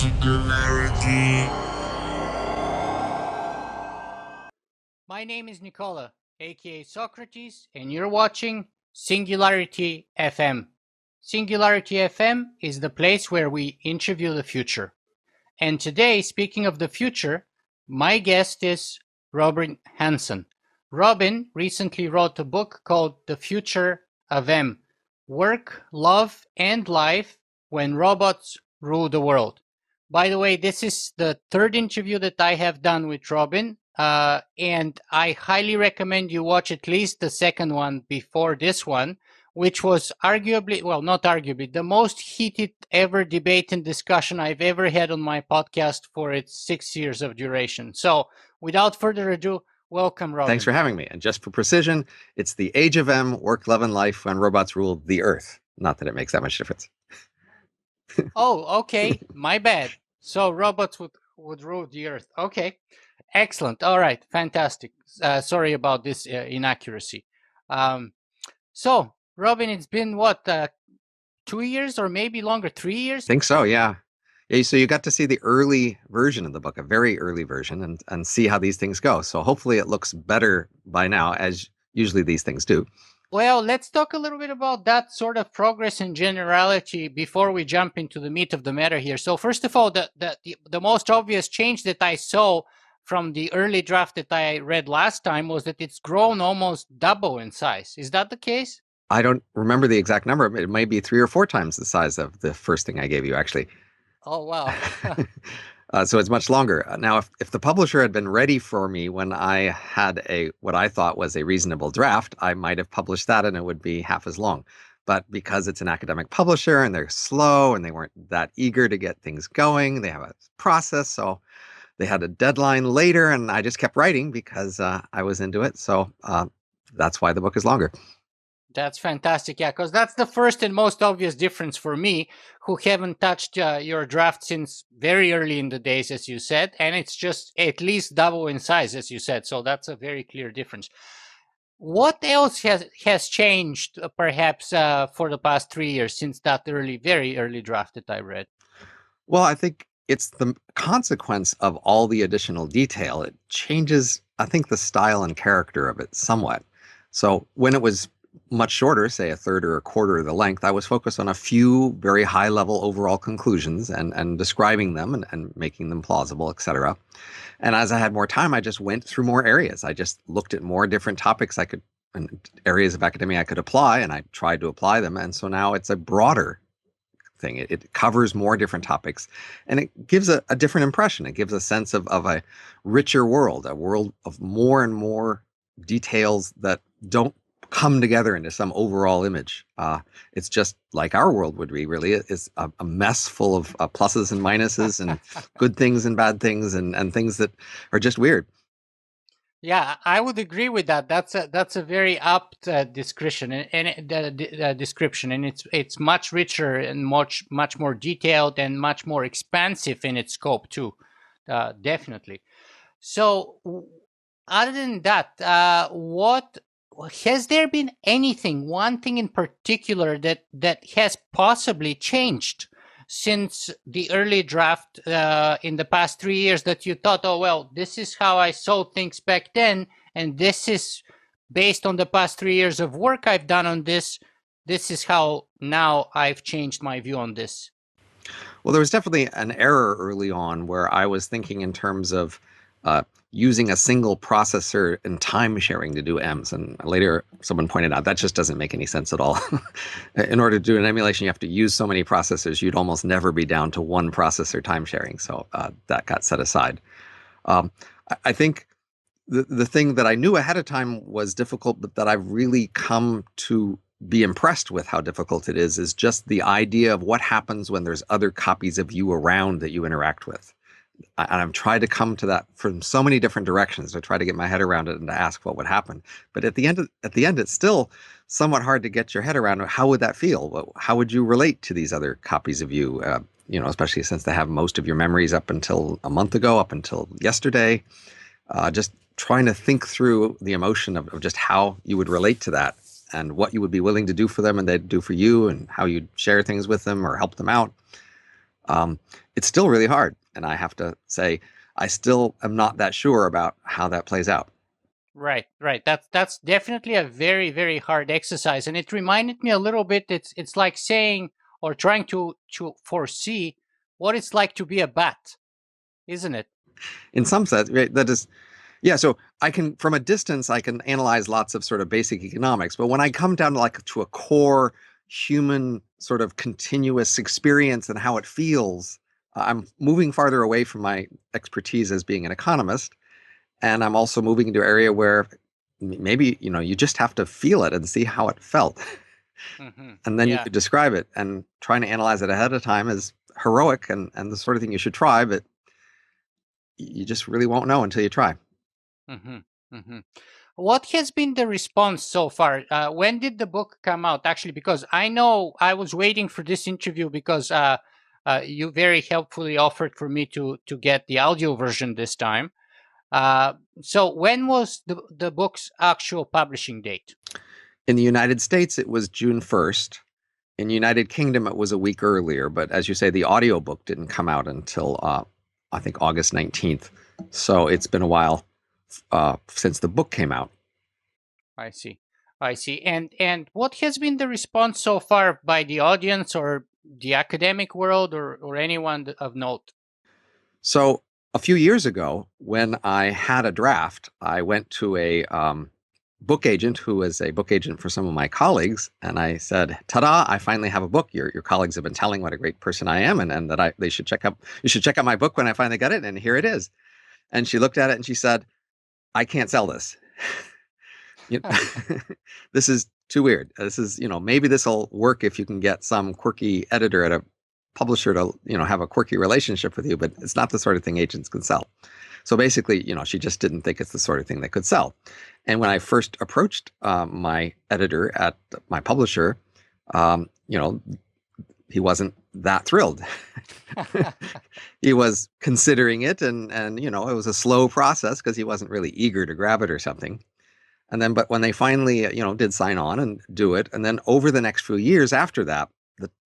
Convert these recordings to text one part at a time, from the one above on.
Singularity. My name is Nicola, aka Socrates, and you're watching Singularity FM. Singularity FM is the place where we interview the future. And today, speaking of the future, my guest is Robin Hanson. Robin recently wrote a book called The Future of Em: Work, Love, and Life When Robots Rule the World. By the way, this is the third interview that I have done with Robin, and I highly recommend you watch at least the second one before this one, which was arguably, well, not arguably, the most heated ever debate and discussion I've ever had on my podcast for its 6 years of duration. So without further ado, welcome, Robin. Thanks for having me. And just for precision, it's the Age of Em, Work, Love, and Life When Robots Rule the Earth. Not that it makes that much difference. Oh, okay. My bad. So robots would rule the Earth. Okay. Excellent. All right. Fantastic. Sorry about this inaccuracy. So, Robin, it's been what, 2 years or maybe longer, 3 years? I think so, yeah. So you got to see the early version of the book, a very early version, and see how these things go. So hopefully it looks better by now, as usually these things do. Well, let's talk a little bit about that sort of progress and generality before we jump into the meat of the matter here. So first of all, the most obvious change that I saw from the early draft that I read last time was that it's grown almost double in size. Is that the case? I don't remember the exact number. It may be 3 or 4 times the size of the first thing I gave you, actually. Oh, wow. So it's much longer. Now, if the publisher had been ready for me when I had what I thought was a reasonable draft, I might have published that and it would be half as long. But because it's an academic publisher and they're slow and they weren't that eager to get things going, they have a process. So they had a deadline later and I just kept writing because I was into it. So that's why the book is longer. That's fantastic. Yeah, because that's the first and most obvious difference for me, who haven't touched your draft since very early in the days, as you said. And it's just at least double in size, as you said. So that's a very clear difference. What else has changed, perhaps, for the past 3 years since that very early draft that I read? Well, I think it's the consequence of all the additional detail. It changes, I think, the style and character of it somewhat. So when it was much shorter, say a third or a quarter of the length, I was focused on a few very high-level overall conclusions and describing them and making them plausible, etc. And as I had more time, I just went through more areas. I just looked at more different topics and areas of academia I could apply, and I tried to apply them. And so now it's a broader thing. It covers more different topics, and it gives a different impression. It gives a sense of a richer world, a world of more and more details that don't come together into some overall image. It's just like our world would be, really. It's a mess full of pluses and minuses and good things and bad things and things that are just weird. Yeah, I would agree with that. That's a very apt description, and description, and it's much richer and much more detailed and much more expansive in its scope too. Definitely. So, other than that, what has there been one thing in particular that has possibly changed since the early draft in the past 3 years that you thought, oh, well, this is how I saw things back then, and this is based on the past 3 years of work I've done on this. This is how now I've changed my view on this? Well, there was definitely an error early on where I was thinking in terms of using a single processor and time sharing to do EMs. And later someone pointed out that just doesn't make any sense at all. In order to do an emulation, you have to use so many processors, you'd almost never be down to one processor time sharing. So that got set aside. I think the thing that I knew ahead of time was difficult, but that I've really come to be impressed with how difficult it is just the idea of what happens when there's other copies of you around that you interact with. And I've tried to come to that from so many different directions to try to get my head around it and to ask what would happen. But at the end, it's still somewhat hard to get your head around. How would that feel? How would you relate to these other copies of you? Especially since they have most of your memories up until a month ago, up until yesterday. Just trying to think through the emotion of just how you would relate to that and what you would be willing to do for them and they'd do for you and how you'd share things with them or help them out. It's still really hard. And I have to say, I still am not that sure about how that plays out. Right, right. That's definitely a very, very hard exercise, and it reminded me a little bit. It's like saying or trying to foresee what it's like to be a bat, isn't it? In some sense, right, that is, yeah. So I can, from a distance, I can analyze lots of sort of basic economics, but when I come down to like to a core human sort of continuous experience and how it feels, I'm moving farther away from my expertise as being an economist, and I'm also moving into an area where maybe you just have to feel it and see how it felt, and then you Yeah. could describe it. And trying to analyze it ahead of time is heroic and the sort of thing you should try, but you just really won't know until you try. hmm hmm What has been the response so far? When did the book come out? Actually, because I know I was waiting for this interview because you very helpfully offered for me to get the audio version this time. Uh, so when was the book's actual publishing date? In the United States, it was June 1st. In United Kingdom, it was a week earlier, but as you say, the audiobook didn't come out until I think August 19th. So it's been a while since the book came out. I see. I see. And what has been the response so far by the audience or the academic world or anyone of note? So a few years ago, when I had a draft, I went to a book agent who was a book agent for some of my colleagues, and I said, "Ta-da! I finally have a book. Your colleagues have been telling what a great person I am, and that they should check out you should check out my book when I finally got it, and here it is." And she looked at it and she said, "I can't sell this. You this is too weird. This is, maybe this will work if you can get some quirky editor at a publisher to, have a quirky relationship with you, but it's not the sort of thing agents can sell." So basically, she just didn't think it's the sort of thing that could sell. And when I first approached my editor at my publisher, he wasn't that thrilled. He was considering it, and it was a slow process because he wasn't really eager to grab it or something. And then, but when they finally, did sign on and do it, and then over the next few years after that,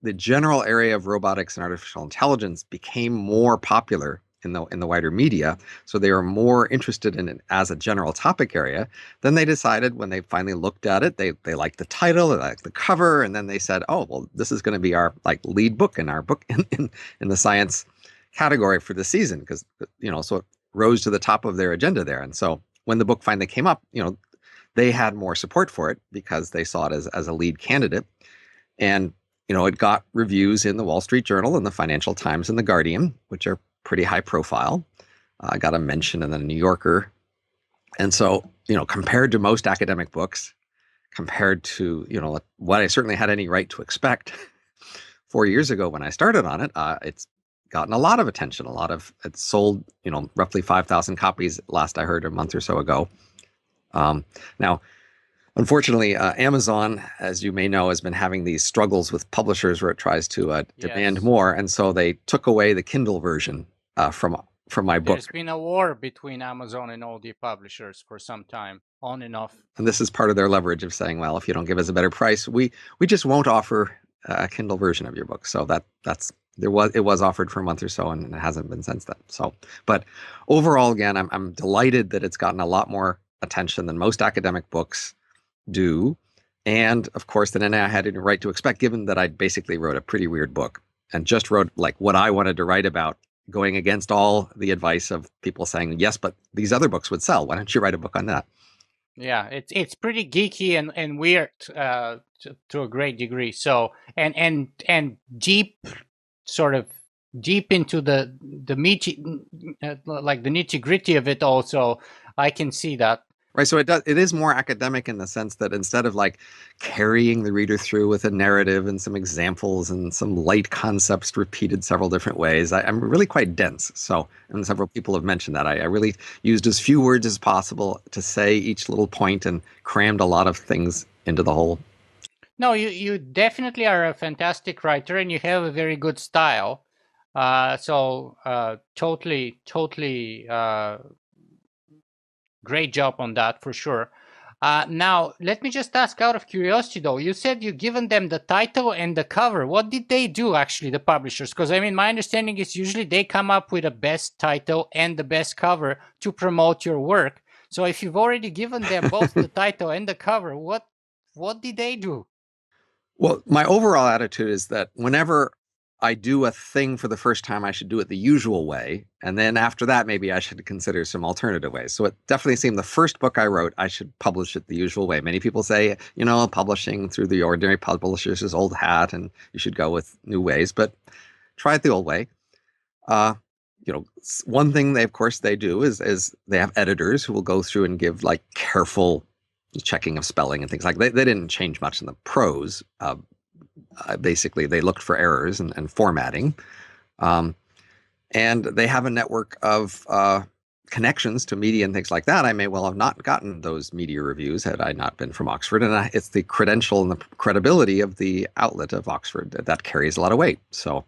the general area of robotics and artificial intelligence became more popular in the wider media. So they were more interested in it as a general topic area. Then they decided, when they finally looked at it, they liked the title, they liked the cover, and then they said, "Oh, well, this is going to be our like lead book in our book in the science category for the season," because so it rose to the top of their agenda there. And so when the book finally came up, they had more support for it because they saw it as a lead candidate. And, it got reviews in the Wall Street Journal and the Financial Times and the Guardian, which are pretty high profile. I got a mention in the New Yorker. And so, compared to most academic books, compared to, what I certainly had any right to expect 4 years ago when I started on it, it's gotten a lot of attention. It's sold, roughly 5,000 copies last I heard a month or so ago. Now, unfortunately, Amazon, as you may know, has been having these struggles with publishers where it tries to demand Yes. more, and so they took away the Kindle version from my book. There's been a war between Amazon and all the publishers for some time, on and off. And this is part of their leverage of saying, well, if you don't give us a better price, we just won't offer a Kindle version of your book. So it was offered for a month or so, and it hasn't been since then. So, but overall, again, I'm delighted that it's gotten a lot more attention than most academic books do. And of course, then I had a right to expect, given that I basically wrote a pretty weird book and just wrote like what I wanted to write about, going against all the advice of people saying, yes, but these other books would sell. Why don't you write a book on that? Yeah, it's pretty geeky and weird to a great degree. So and deep, sort of deep into the meaty, like the nitty gritty of it. Also, I can see that. Right. So it is more academic in the sense that instead of like carrying the reader through with a narrative and some examples and some light concepts repeated several different ways, I'm really quite dense. So, and several people have mentioned that I really used as few words as possible to say each little point and crammed a lot of things into the whole. No, you definitely are a fantastic writer and you have a very good style. Totally great job on that for sure. Now, let me just ask out of curiosity, though. You said you've given them the title and the cover. What did they do, actually, the publishers? Because, I mean, my understanding is usually they come up with a best title and the best cover to promote your work. So if you've already given them both the title and the cover, what did they do? Well, my overall attitude is that whenever I do a thing for the first time, I should do it the usual way. And then after that, maybe I should consider some alternative ways. So it definitely seemed the first book I wrote, I should publish it the usual way. Many people say, publishing through the ordinary publishers is old hat and you should go with new ways, but try it the old way. One thing of course they do is they have editors who will go through and give like careful checking of spelling and things like that. They didn't change much in the prose. Basically, they looked for errors and formatting. And they have a network of connections to media and things like that. I may well have not gotten those media reviews had I not been from Oxford. And it's the credential and the credibility of the outlet of Oxford that carries a lot of weight. So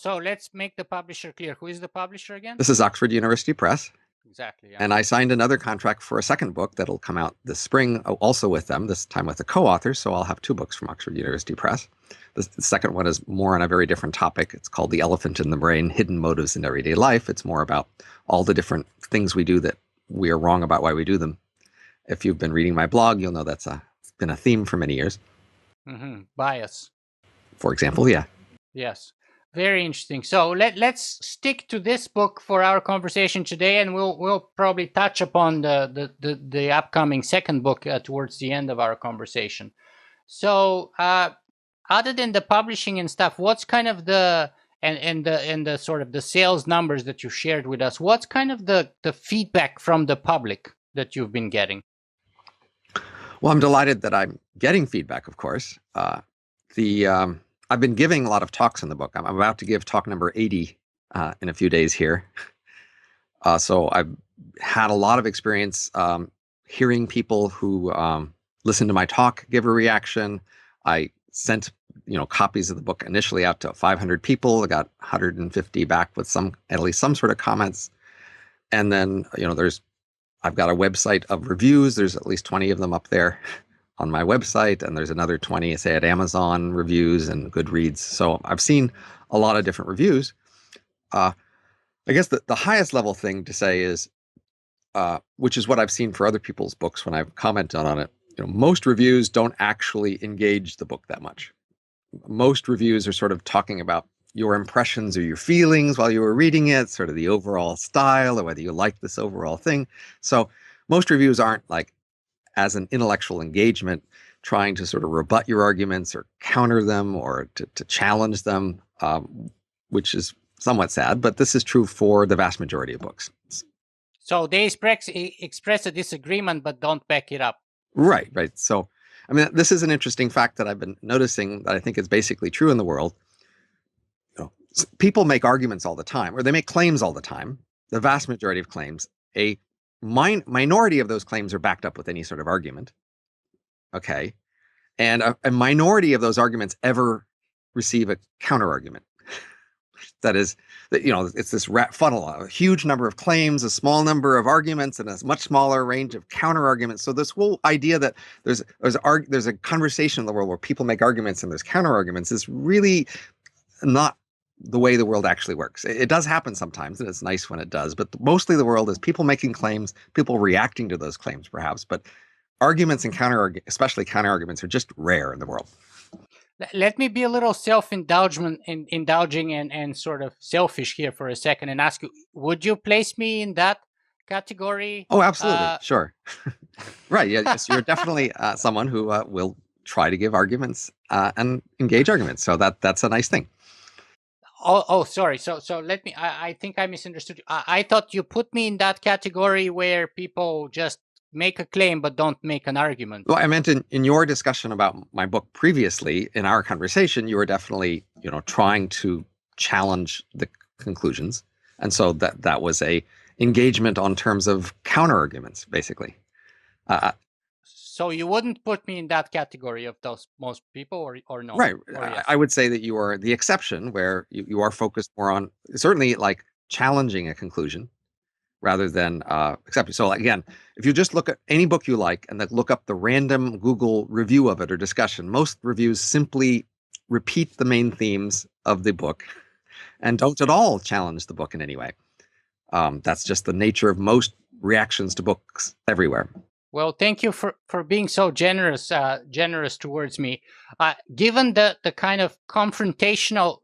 let's make the publisher clear. Who is the publisher again? This is Oxford University Press. Exactly. Yeah. And I signed another contract for a second book that'll come out this spring, also with them, this time with a co-author. So I'll have two books from Oxford University Press. The second one is more on a very different topic. It's called The Elephant in the Brain, Hidden Motives in Everyday Life. It's more about all the different things we do that we are wrong about why we do them. If you've been reading my blog, you'll know it's been a theme for many years. Mm-hmm. Bias. For example, yeah. Yes. Very interesting. So let's stick to this book for our conversation today, and we'll probably touch upon the upcoming second book towards the end of our conversation. So other than the publishing and stuff, what's kind of the sort of the sales numbers that you shared with us? What's kind of the feedback from the public that you've been getting? Well, I'm delighted that I'm getting feedback, of course. I've been giving a lot of talks in the book. I'm about to give talk number 80 in a few days here. So I've had a lot of experience hearing people who listen to my talk give a reaction. I sent copies of the book initially out to 500 people. I got 150 back with at least some sort of comments. And then I've got a website of reviews. There's at least 20 of them up there on my website, and there's another 20, say, at Amazon reviews and Goodreads. So I've seen a lot of different reviews. I guess the highest level thing to say is, which is what I've seen for other people's books when I've commented on it, most reviews don't actually engage the book that much. Most reviews are sort of talking about your impressions or your feelings while you were reading it, sort of the overall style or whether you like this overall thing. So most reviews aren't like, as an intellectual engagement, trying to sort of rebut your arguments or counter them or to challenge them, which is somewhat sad, but this is true for the vast majority of books. So they express a disagreement, but don't back it up. Right. So, I mean, this is an interesting fact that I've been noticing that I think is basically true in the world. People make arguments all the time, or they make claims all the time. The vast majority of claims, a minority of those claims are backed up with any sort of argument. Okay. And a minority of those arguments ever receive a counter argument. That is, it's this funnel, a huge number of claims, a small number of arguments, and a much smaller range of counter arguments. So this whole idea that there's a conversation in the world where people make arguments and there's counter arguments is really not the way the world actually works. It does happen sometimes, and it's nice when it does, but mostly the world is people making claims, people reacting to those claims perhaps, but arguments and especially counter arguments are just rare in the world. Let me be a little indulging and sort of selfish here for a second and ask you, would you place me in that category? Oh, absolutely. Sure. Right. Yeah, yes, you're definitely someone who will try to give arguments and engage arguments. So that's a nice thing. Oh, sorry. So let me, I think I misunderstood you. I thought you put me in that category where people just make a claim but don't make an argument. Well, I meant in your discussion about my book previously, in our conversation, you were definitely, trying to challenge the conclusions. And so that was a engagement on terms of counter arguments, basically. So you wouldn't put me in that category of those most people, or no? Right. Or yes? I would say that you are the exception, where you are focused more on certainly like challenging a conclusion. rather than accepting. So again, if you just look at any book you like and then look up the random Google review of it or discussion, most reviews simply repeat the main themes of the book and don't at all challenge the book in any way. That's just the nature of most reactions to books everywhere. Well, thank you for being so generous towards me. Given the kind of confrontational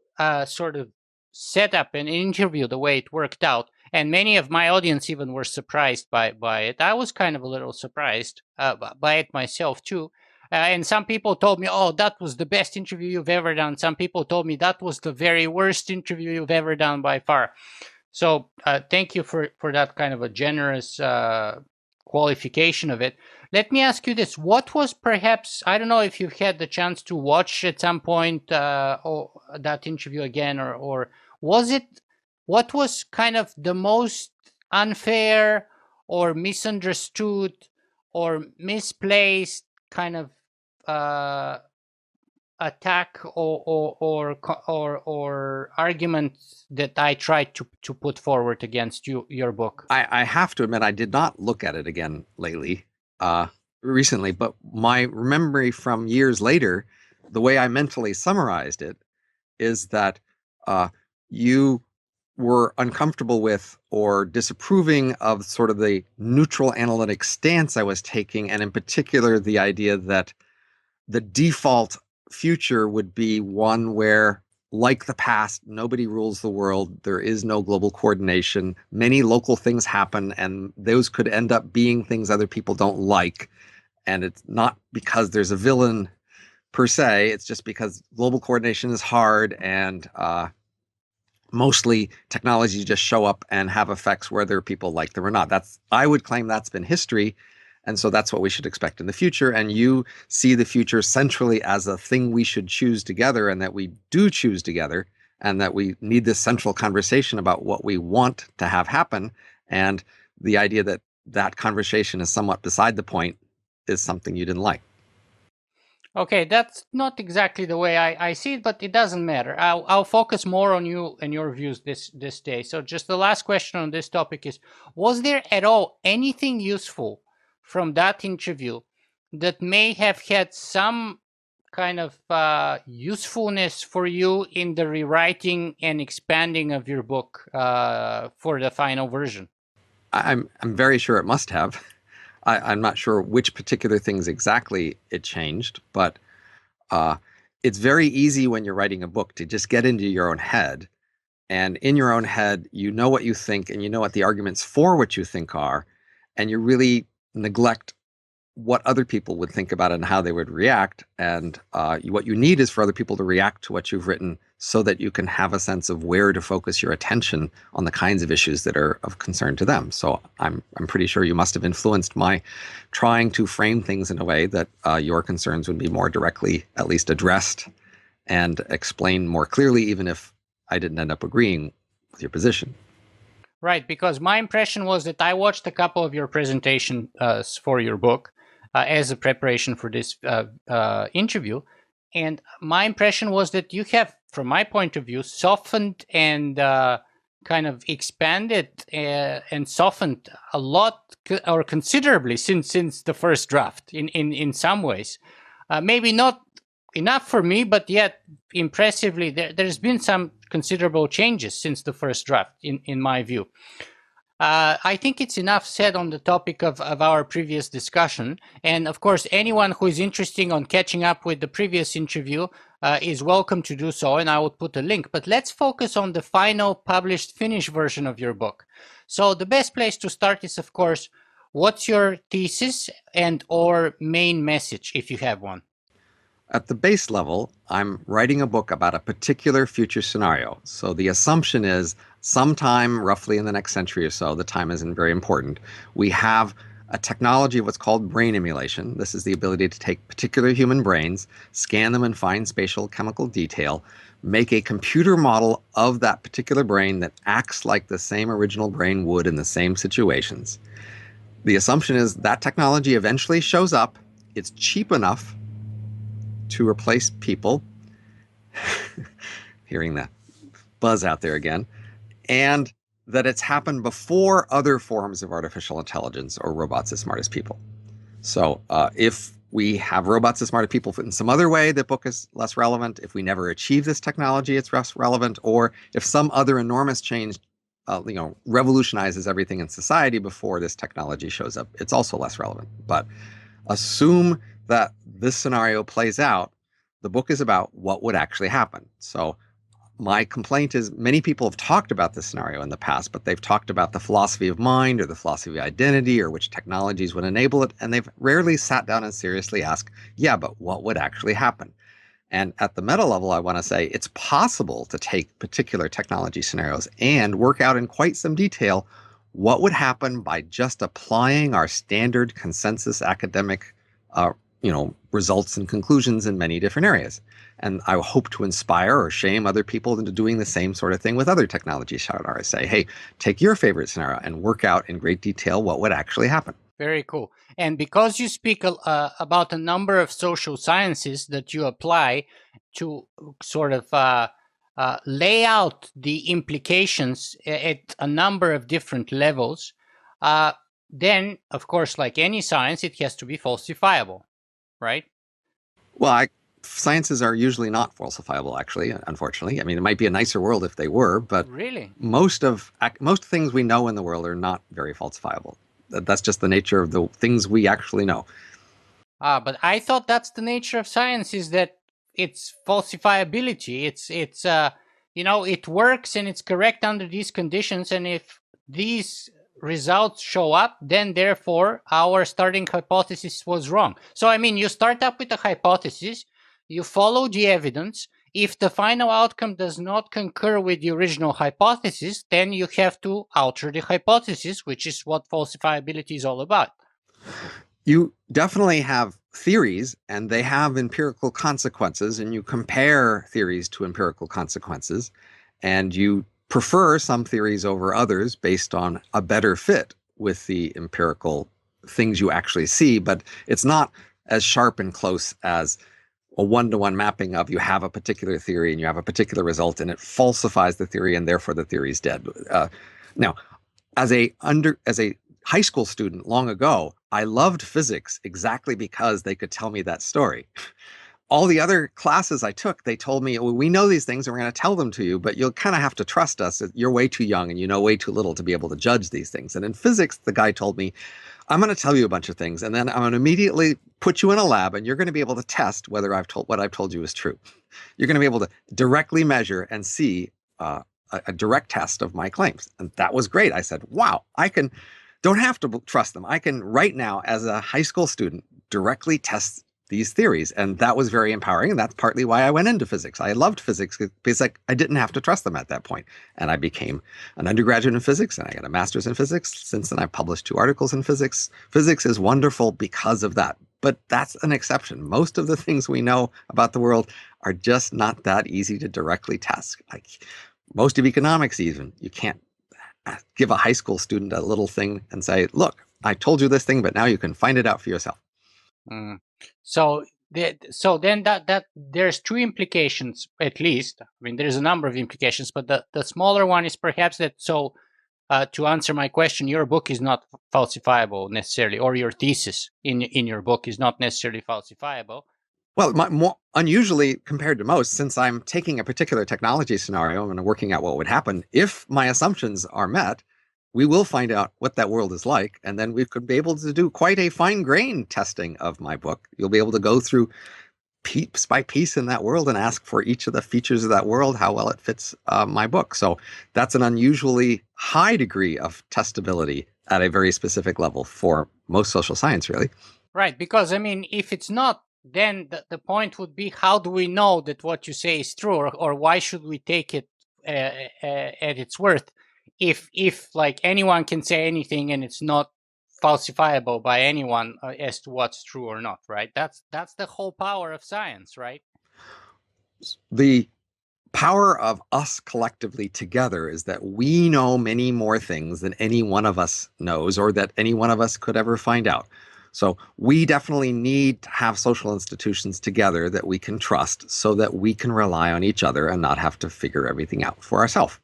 sort of setup and interview, the way it worked out, and many of my audience even were surprised by it. I was kind of a little surprised by it myself too. And some people told me, "Oh, that was the best interview you've ever done." Some people told me that was the very worst interview you've ever done by far. So thank you for that kind of a generous qualification of it. Let me ask you this. What was perhaps, I don't know if you've had the chance to watch at some point or that interview again, or was it, what was kind of the most unfair or misunderstood or misplaced kind of attack or argument that I tried to put forward against your book? I have to admit, I did not look at it again recently, but my memory from years later, the way I mentally summarized it is that you were uncomfortable with or disapproving of sort of the neutral analytic stance I was taking, and in particular, the idea that the default future would be one where, like the past, nobody rules the world. There is no global coordination. Many local things happen, and those could end up being things other people don't like. And it's not because there's a villain per se. It's just because global coordination is hard, and mostly technologies just show up and have effects whether people like them or not. I would claim that's been history. And so that's what we should expect in the future. And you see the future centrally as a thing we should choose together, and that we do choose together, and that we need this central conversation about what we want to have happen. And the idea that that conversation is somewhat beside the point is something you didn't like. Okay, that's not exactly the way I see it, but it doesn't matter. I'll focus more on you and your views this day. So just the last question on this topic is, was there at all anything useful from that interview that may have had some kind of usefulness for you in the rewriting and expanding of your book for the final version? I'm very sure it must have. I'm not sure which particular things exactly it changed, but it's very easy when you're writing a book to just get into your own head. And in your own head, you know what you think, and you know what the arguments for what you think are, and you really neglect what other people would think about it and how they would react. And what you need is for other people to react to what you've written, so that you can have a sense of where to focus your attention on the kinds of issues that are of concern to them. So I'm pretty sure you must have influenced my trying to frame things in a way that your concerns would be more directly at least addressed and explained more clearly, even if I didn't end up agreeing with your position. Right, because my impression was that I watched a couple of your presentations for your book as a preparation for this interview. And my impression was that you have, from my point of view, softened and kind of expanded and softened a lot or considerably since the first draft in some ways. Maybe not enough for me, but yet impressively, there's been some considerable changes since the first draft, in my view. I think it's enough said on the topic of our previous discussion. And of course, anyone who is interested on catching up with the previous interview is welcome to do so, and I will put a link. But let's focus on the final published, finished version of your book. So the best place to start is, of course, what's your thesis and or main message, if you have one? At the base level, I'm writing a book about a particular future scenario. So the assumption is sometime roughly in the next century or so, the time isn't very important, we have a technology of what's called brain emulation. This is the ability to take particular human brains, scan them in fine spatial chemical detail, make a computer model of that particular brain that acts like the same original brain would in the same situations. The assumption is that technology eventually shows up, it's cheap enough to replace people. Hearing that buzz out there again. And that it's happened before other forms of artificial intelligence or robots as smart as people. So if we have robots as smart as people in some other way, the book is less relevant. If we never achieve this technology, it's less relevant. Or if some other enormous change, revolutionizes everything in society before this technology shows up, it's also less relevant. But assume that this scenario plays out. The book is about what would actually happen. So my complaint is many people have talked about this scenario in the past, but they've talked about the philosophy of mind or the philosophy of identity or which technologies would enable it. And they've rarely sat down and seriously asked, yeah, but what would actually happen? And at the meta level, I want to say it's possible to take particular technology scenarios and work out in quite some detail what would happen by just applying our standard consensus academic results and conclusions in many different areas. And I hope to inspire or shame other people into doing the same sort of thing with other technology scenarios. Say, hey, take your favorite scenario and work out in great detail what would actually happen. Very cool. And because you speak about a number of social sciences that you apply to sort of lay out the implications at a number of different levels, then, of course, like any science, it has to be falsifiable, right? Well, sciences are usually not falsifiable, actually, unfortunately. I mean, it might be a nicer world if they were, but really, most things we know in the world are not very falsifiable. That's just the nature of the things we actually know. But I thought that's the nature of science, is that it's falsifiability. It's it works and it's correct under these conditions. And if these results show up, then therefore our starting hypothesis was wrong. So, I mean, you start up with a hypothesis, you follow the evidence. If the final outcome does not concur with the original hypothesis, then you have to alter the hypothesis, which is what falsifiability is all about. You definitely have theories, and they have empirical consequences, and you compare theories to empirical consequences, and you prefer some theories over others based on a better fit with the empirical things you actually see, but it's not as sharp and close as a one-to-one mapping of you have a particular theory and you have a particular result and it falsifies the theory and therefore the theory is dead. Now, as a high school student long ago, I loved physics exactly because they could tell me that story. All the other classes I took, they told me, well, we know these things and we're going to tell them to you, but you'll kind of have to trust us. You're way too young and you know way too little to be able to judge these things. And in physics, the guy told me, I'm going to tell you a bunch of things and then I'm going to immediately put you in a lab and you're going to be able to test whether what I've told you is true. You're going to be able to directly measure and see a direct test of my claims. And that was great. I said, wow, don't have to trust them. I can right now, as a high school student, directly test these theories. And that was very empowering. And that's partly why I went into physics. I loved physics because I didn't have to trust them at that point. And I became an undergraduate in physics and I got a master's in physics. Since then, I've published 2 articles in physics. Physics is wonderful because of that. But that's an exception. Most of the things we know about the world are just not that easy to directly test. Like most of economics even, you can't give a high school student a little thing and say, look, I told you this thing, but now you can find it out for yourself. So then that there's 2 implications at least. I mean, there's a number of implications, but the smaller one is perhaps that. So to answer my question, your book is not falsifiable necessarily, or your thesis in your book is not necessarily falsifiable. Well, more unusually compared to most, since I'm taking a particular technology scenario and working out what would happen, if my assumptions are met, we will find out what that world is like. And then we could be able to do quite a fine-grained testing of my book. You'll be able to go through piece by piece in that world and ask for each of the features of that world, how well it fits my book. So that's an unusually high degree of testability at a very specific level for most social science, really. Right, because, I mean, if it's not, then the point would be, how do we know that what you say is true, or why should we take it at its worth if like anyone can say anything and it's not falsifiable by anyone as to what's true or not, right? That's the whole power of science, right? The power of us collectively together is that we know many more things than any one of us knows or that any one of us could ever find out. So we definitely need to have social institutions together that we can trust so that we can rely on each other and not have to figure everything out for ourselves.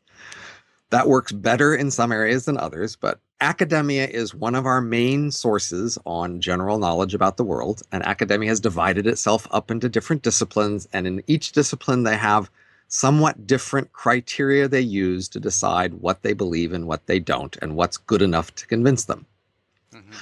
That works better in some areas than others, but academia is one of our main sources on general knowledge about the world, and academia has divided itself up into different disciplines, and in each discipline they have somewhat different criteria they use to decide what they believe and what they don't, and what's good enough to convince them. Mm-hmm.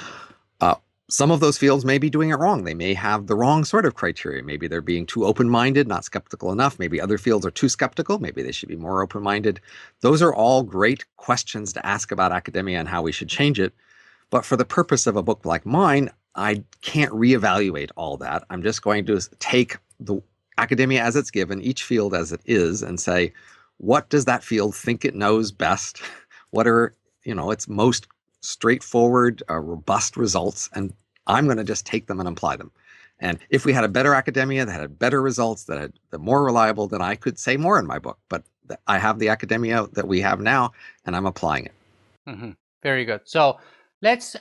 Some of those fields may be doing it wrong. They may have the wrong sort of criteria. Maybe they're being too open-minded, not skeptical enough. Maybe other fields are too skeptical. Maybe they should be more open-minded. Those are all great questions to ask about academia and how we should change it. But for the purpose of a book like mine, I can't reevaluate all that. I'm just going to take the academia as it's given, each field as it is, and say, what does that field think it knows best? What are, its most straightforward, robust results, and I'm going to just take them and apply them. And if we had a better academia that had better results, that more reliable, then I could say more in my book. But I have the academia that we have now, and I'm applying it. Mm-hmm. Very good. So let's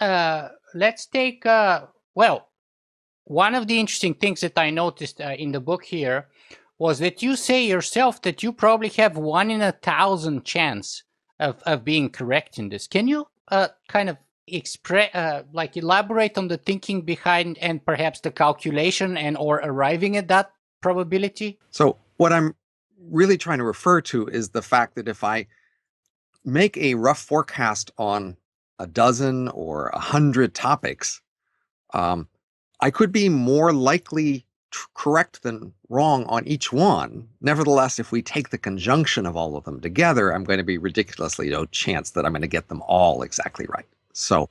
take one of the interesting things that I noticed in the book here was that you say yourself that you probably have 1 in 1,000 chance of being correct in this. Can you kind of elaborate on the thinking behind and perhaps the calculation and or arriving at that probability? So what I'm really trying to refer to is the fact that if I make a rough forecast on a dozen or 100 topics, I could be more likely correct than wrong on each one. Nevertheless, if we take the conjunction of all of them together, I'm going to be ridiculously no chance that I'm going to get them all exactly right. So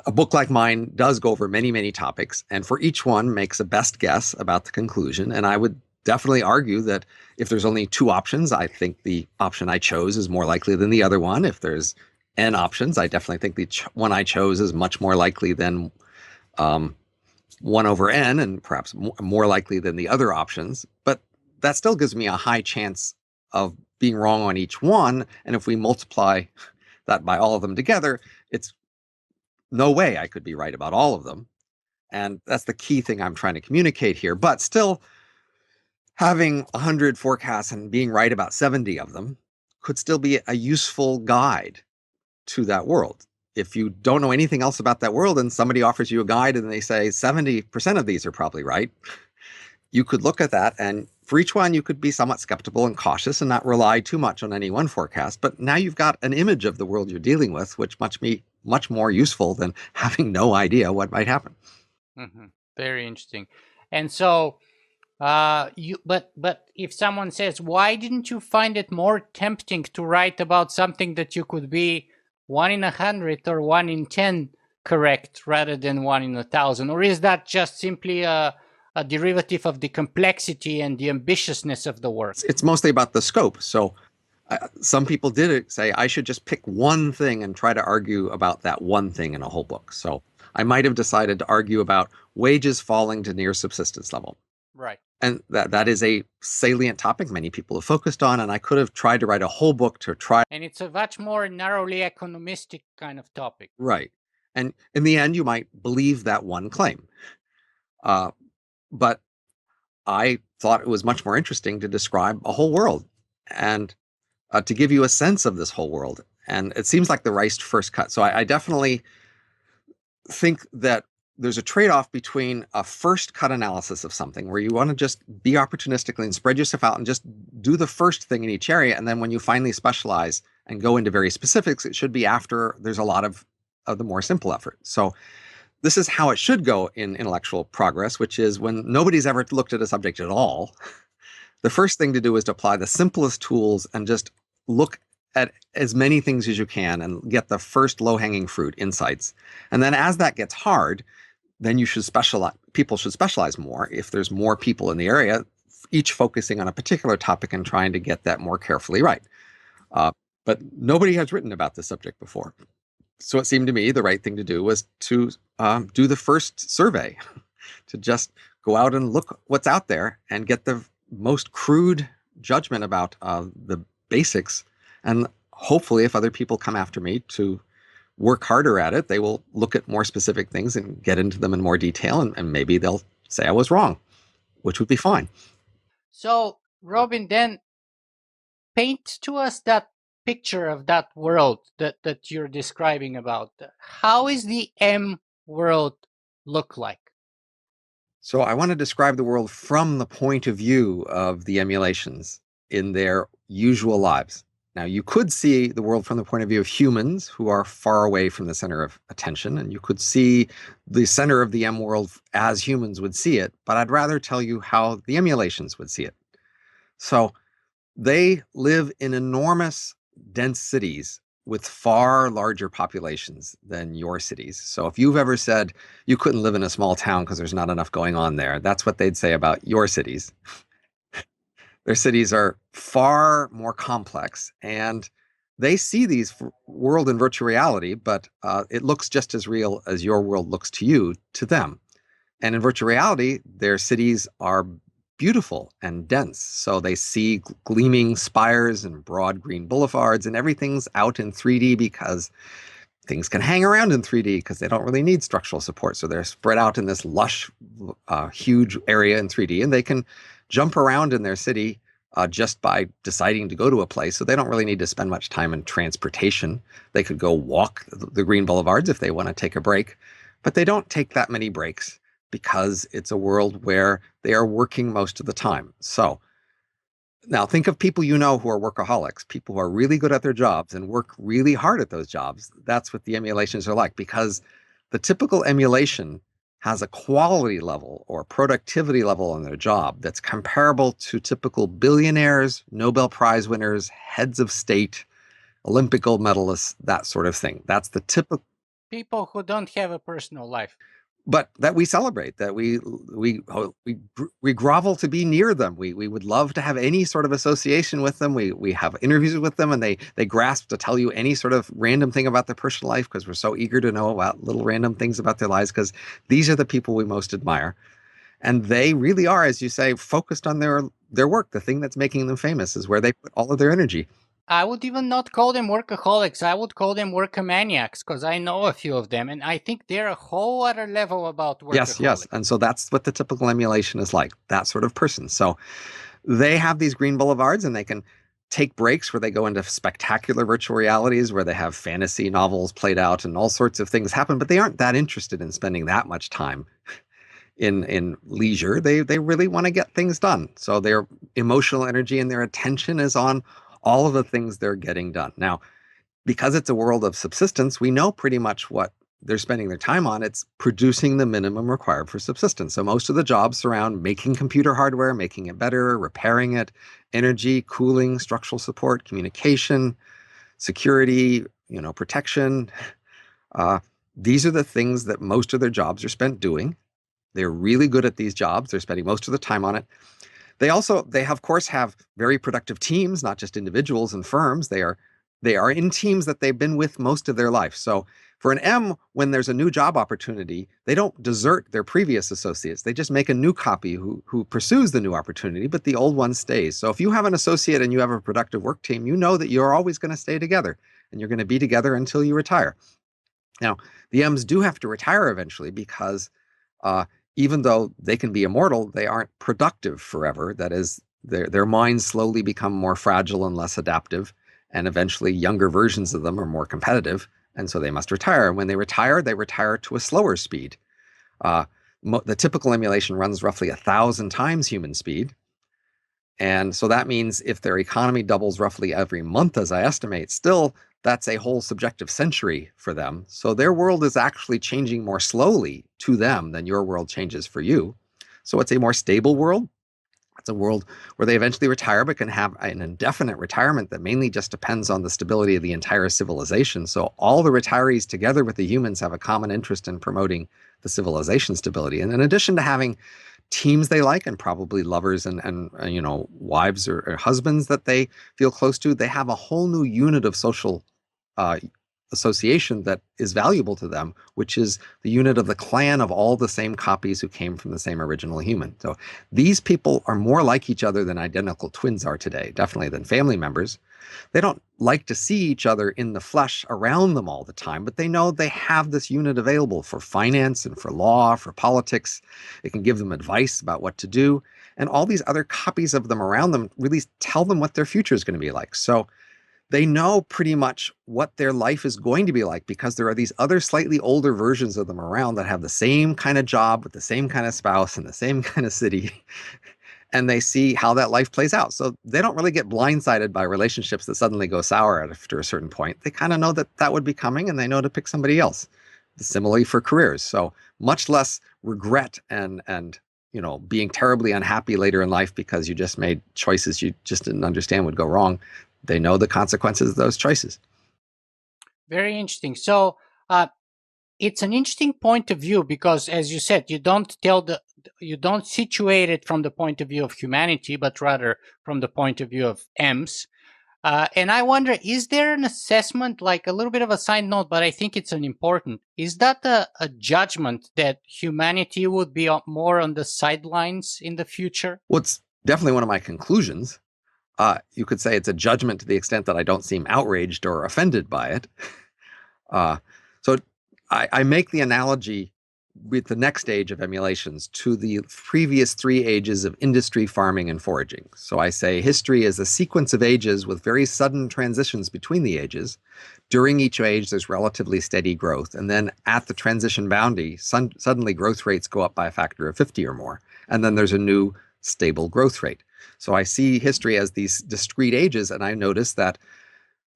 a book like mine does go over many, many topics, and for each one makes a best guess about the conclusion. And I would definitely argue that if there's only 2 options, I think the option I chose is more likely than the other one. If there's n options, I definitely think the one I chose is much more likely than 1 over n, and perhaps more likely than the other options. But that still gives me a high chance of being wrong on each one. And if we multiply that by all of them together, it's no way I could be right about all of them. And that's the key thing I'm trying to communicate here. But still, having 100 forecasts and being right about 70 of them could still be a useful guide to that world. If you don't know anything else about that world and somebody offers you a guide and they say 70% of these are probably right, you could look at that, and for each one you could be somewhat skeptical and cautious and not rely too much on any one forecast. But now you've got an image of the world you're dealing with, which much more useful than having no idea what might happen. Mm-hmm. Very interesting. And so but if someone says, why didn't you find it more tempting to write about something that you could be 1 in 100 or 1 in 10 correct rather than 1 in 1,000? Or is that just simply a derivative of the complexity and the ambitiousness of the work? It's mostly about the scope. So some people did say I should just pick one thing and try to argue about that one thing in a whole book. So I might have decided to argue about wages falling to near subsistence level. Right. And that is a salient topic many people have focused on, and I could have tried to write a whole book to try. And it's a much more narrowly economistic kind of topic. Right. And in the end, you might believe that one claim. But I thought it was much more interesting to describe a whole world and to give you a sense of this whole world. And it seems like the right first cut. So I definitely think that there's a trade-off between a first cut analysis of something where you want to just be opportunistically and spread yourself out and just do the first thing in each area. And then when you finally specialize and go into very specifics, it should be after there's a lot of the more simple effort. So this is how it should go in intellectual progress, which is when nobody's ever looked at a subject at all, the first thing to do is to apply the simplest tools and just look at as many things as you can and get the first low-hanging fruit insights. And then as that gets hard, then you should specialize. People should specialize more if there's more people in the area, each focusing on a particular topic and trying to get that more carefully right. But nobody has written about this subject before. So it seemed to me the right thing to do was to do the first survey, to just go out and look what's out there and get the most crude judgment about the basics. And hopefully if other people come after me to work harder at it, they will look at more specific things and get into them in more detail, and maybe they'll say I was wrong, which would be fine. So, Robin, then paint picture of that world that you're describing about, how is the M world look like? So I want to describe the world from the point of view of the emulations in their usual lives. Now, you could see the world from the point of view of humans who are far away from the center of attention, and you could see the center of the M world as humans would see it, but I'd rather tell you how the emulations would see it. So they live in enormous, dense cities with far larger populations than your cities. So if you've ever said you couldn't live in a small town because there's not enough going on there, that's what they'd say about your cities. Their cities are far more complex, and they see these world in virtual reality, but it looks just as real as your world looks to you, to them. And in virtual reality, their cities are beautiful and dense. So they see gleaming spires and broad green boulevards, and everything's out in 3D because things can hang around in 3D because they don't really need structural support. So they're spread out in this lush, huge area in 3D, and they can jump around in their city just by deciding to go to a place. So they don't really need to spend much time in transportation. They could go walk the green boulevards if they want to take a break, but they don't take that many breaks because it's a world where they are working most of the time. So now think of people you know who are workaholics, people who are really good at their jobs and work really hard at those jobs. That's what the emulations are like, because the typical emulation has a quality level or productivity level on their job that's comparable to typical billionaires, Nobel Prize winners, heads of state, Olympic gold medalists, that sort of thing. That's the typical People who don't have a personal life. but that we celebrate, that we grovel to be near them. We would love to have any sort of association with them. We have interviews with them, and they grasp to tell you any sort of random thing about their personal life because we're so eager to know about little random things about their lives, because these are the people we most admire. And they really are, as you say, focused on their work. The thing that's making them famous is where they put all of their energy. I would even not call them workaholics. I would call them workomaniacs, because I know a few of them, and I think they're a whole other level about workaholics. Yes. And so that's what the typical emulation is like, that sort of person. So they have these green boulevards, and they can take breaks where they go into spectacular virtual realities where they have fantasy novels played out and all sorts of things happen, but they aren't that interested in spending that much time in leisure. They really want to get things done. So their emotional energy and their attention is on all of the things they're getting done. Now, because it's a world of subsistence, we know pretty much what they're spending their time on. It's producing the minimum required for subsistence. So most of the jobs surround making computer hardware, making it better, repairing it, energy, cooling, structural support, communication, security, protection. These are the things that most of their jobs are spent doing. They're really good at these jobs. They're spending most of the time on it. They of course have very productive teams, not just individuals and firms. They are in teams that they've been with most of their life. So for an M, when there's a new job opportunity, they don't desert their previous associates. They just make a new copy who pursues the new opportunity, but the old one stays. So if you have an associate and you have a productive work team, you know that you're always going to stay together, and you're going to be together until you retire. Now, the M's do have to retire eventually because even though they can be immortal, they aren't productive forever. That is, their minds slowly become more fragile and less adaptive, and eventually younger versions of them are more competitive, and so they must retire. And when they retire to a slower speed. The typical emulation runs roughly 1,000 times human speed. And so that means if their economy doubles roughly every month, as I estimate, still that's a whole subjective century for them. So their world is actually changing more slowly to them than your world changes for you. So it's a more stable world. It's a world where they eventually retire, but can have an indefinite retirement that mainly just depends on the stability of the entire civilization. So all the retirees together with the humans have a common interest in promoting the civilization stability. And in addition to having teams they like, and probably lovers and wives or husbands that they feel close to, they have a whole new unit of social association that is valuable to them, which is the unit of the clan of all the same copies who came from the same original human. So these people are more like each other than identical twins are today, definitely than family members. They don't like to see each other in the flesh around them all the time, but they know they have this unit available for finance and for law, for politics. It can give them advice about what to do. And all these other copies of them around them really tell them what their future is going to be like. So they know pretty much what their life is going to be like because there are these other slightly older versions of them around that have the same kind of job with the same kind of spouse in the same kind of city. And they see how that life plays out. So they don't really get blindsided by relationships that suddenly go sour after a certain point. They kind of know that that would be coming and they know to pick somebody else. Similarly for careers. So much less regret and being terribly unhappy later in life because you just made choices you just didn't understand would go wrong. They know the consequences of those choices. Very interesting. So it's an interesting point of view because, as you said, you don't situate it from the point of view of humanity, but rather from the point of view of EMS. And I wonder, is there an assessment, like a little bit of a side note, but I think it's an important, is that a judgment that humanity would be more on the sidelines in the future? Well, it's definitely one of my conclusions. You could say it's a judgment to the extent that I don't seem outraged or offended by it. So I make the analogy with the next age of emulations to the previous 3 ages of industry, farming, and foraging. So I say history is a sequence of ages with very sudden transitions between the ages. During each age, there's relatively steady growth. And then at the transition boundary, suddenly growth rates go up by a factor of 50 or more. And then there's a new stable growth rate. So I see history as these discrete ages, and I notice that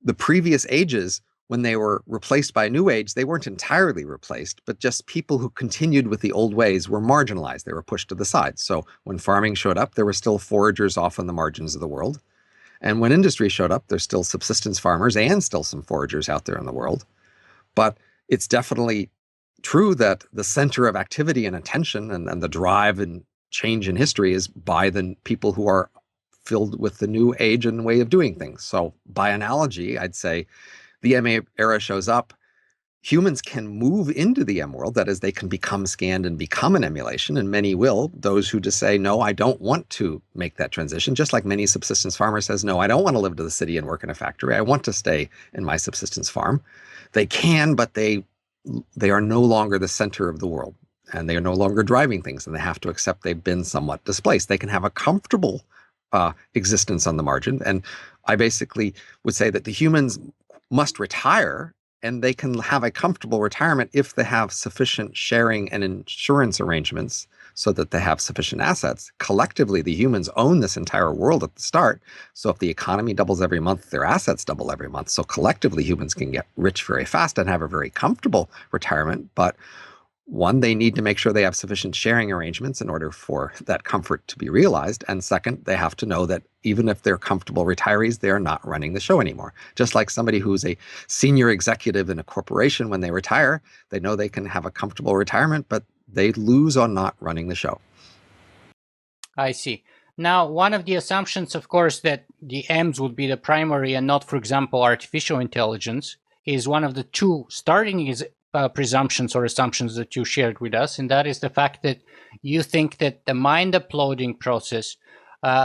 the previous ages, when they were replaced by a new age, they weren't entirely replaced, but just people who continued with the old ways were marginalized. They were pushed to the side. So when farming showed up, there were still foragers off on the margins of the world. And when industry showed up, there's still subsistence farmers and still some foragers out there in the world. But it's definitely true that the center of activity and attention and the drive and change in history is by the people who are filled with the new age and way of doing things. So by analogy, I'd say the M era shows up, humans can move into the M world. That is, they can become scanned and become an emulation, and many will. Those who just say, no, I don't want to make that transition, just like many subsistence farmers says, no, I don't want to live to the city and work in a factory. I want to stay in my subsistence farm. They can, but they are no longer the center of the world, and they are no longer driving things, and they have to accept they've been somewhat displaced. They can have a comfortable existence on the margin. And I basically would say that the humans must retire, and they can have a comfortable retirement if they have sufficient sharing and insurance arrangements so that they have sufficient assets. Collectively, the humans own this entire world at the start. So if the economy doubles every month, their assets double every month. So collectively, humans can get rich very fast and have a very comfortable retirement. But one, they need to make sure they have sufficient sharing arrangements in order for that comfort to be realized. And second, they have to know that even if they're comfortable retirees, they're not running the show anymore. Just like somebody who's a senior executive in a corporation, when they retire, they know they can have a comfortable retirement, but they lose on not running the show. I see. Now, one of the assumptions, of course, that the M's would be the primary and not, for example, artificial intelligence is one of the two starting presumptions or assumptions that you shared with us, and that is the fact that you think that the mind uploading process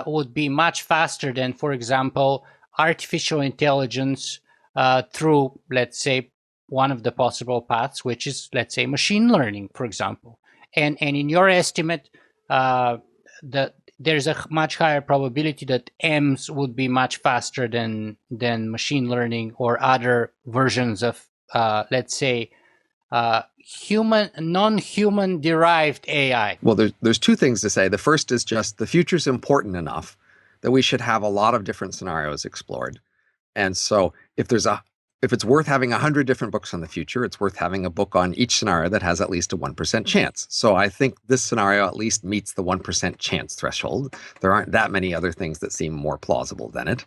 would be much faster than, for example, artificial intelligence through, let's say, one of the possible paths, which is, let's say, machine learning, for example. And in your estimate, there's a much higher probability that M's would be much faster than machine learning or other versions of, let's say, non-human derived AI. Well, there's two things to say. The first is just the future's important enough that we should have a lot of different scenarios explored. And so if it's worth having 100 different books on the future, it's worth having a book on each scenario that has at least a 1% chance. So I think this scenario at least meets the 1% chance threshold. There aren't that many other things that seem more plausible than it.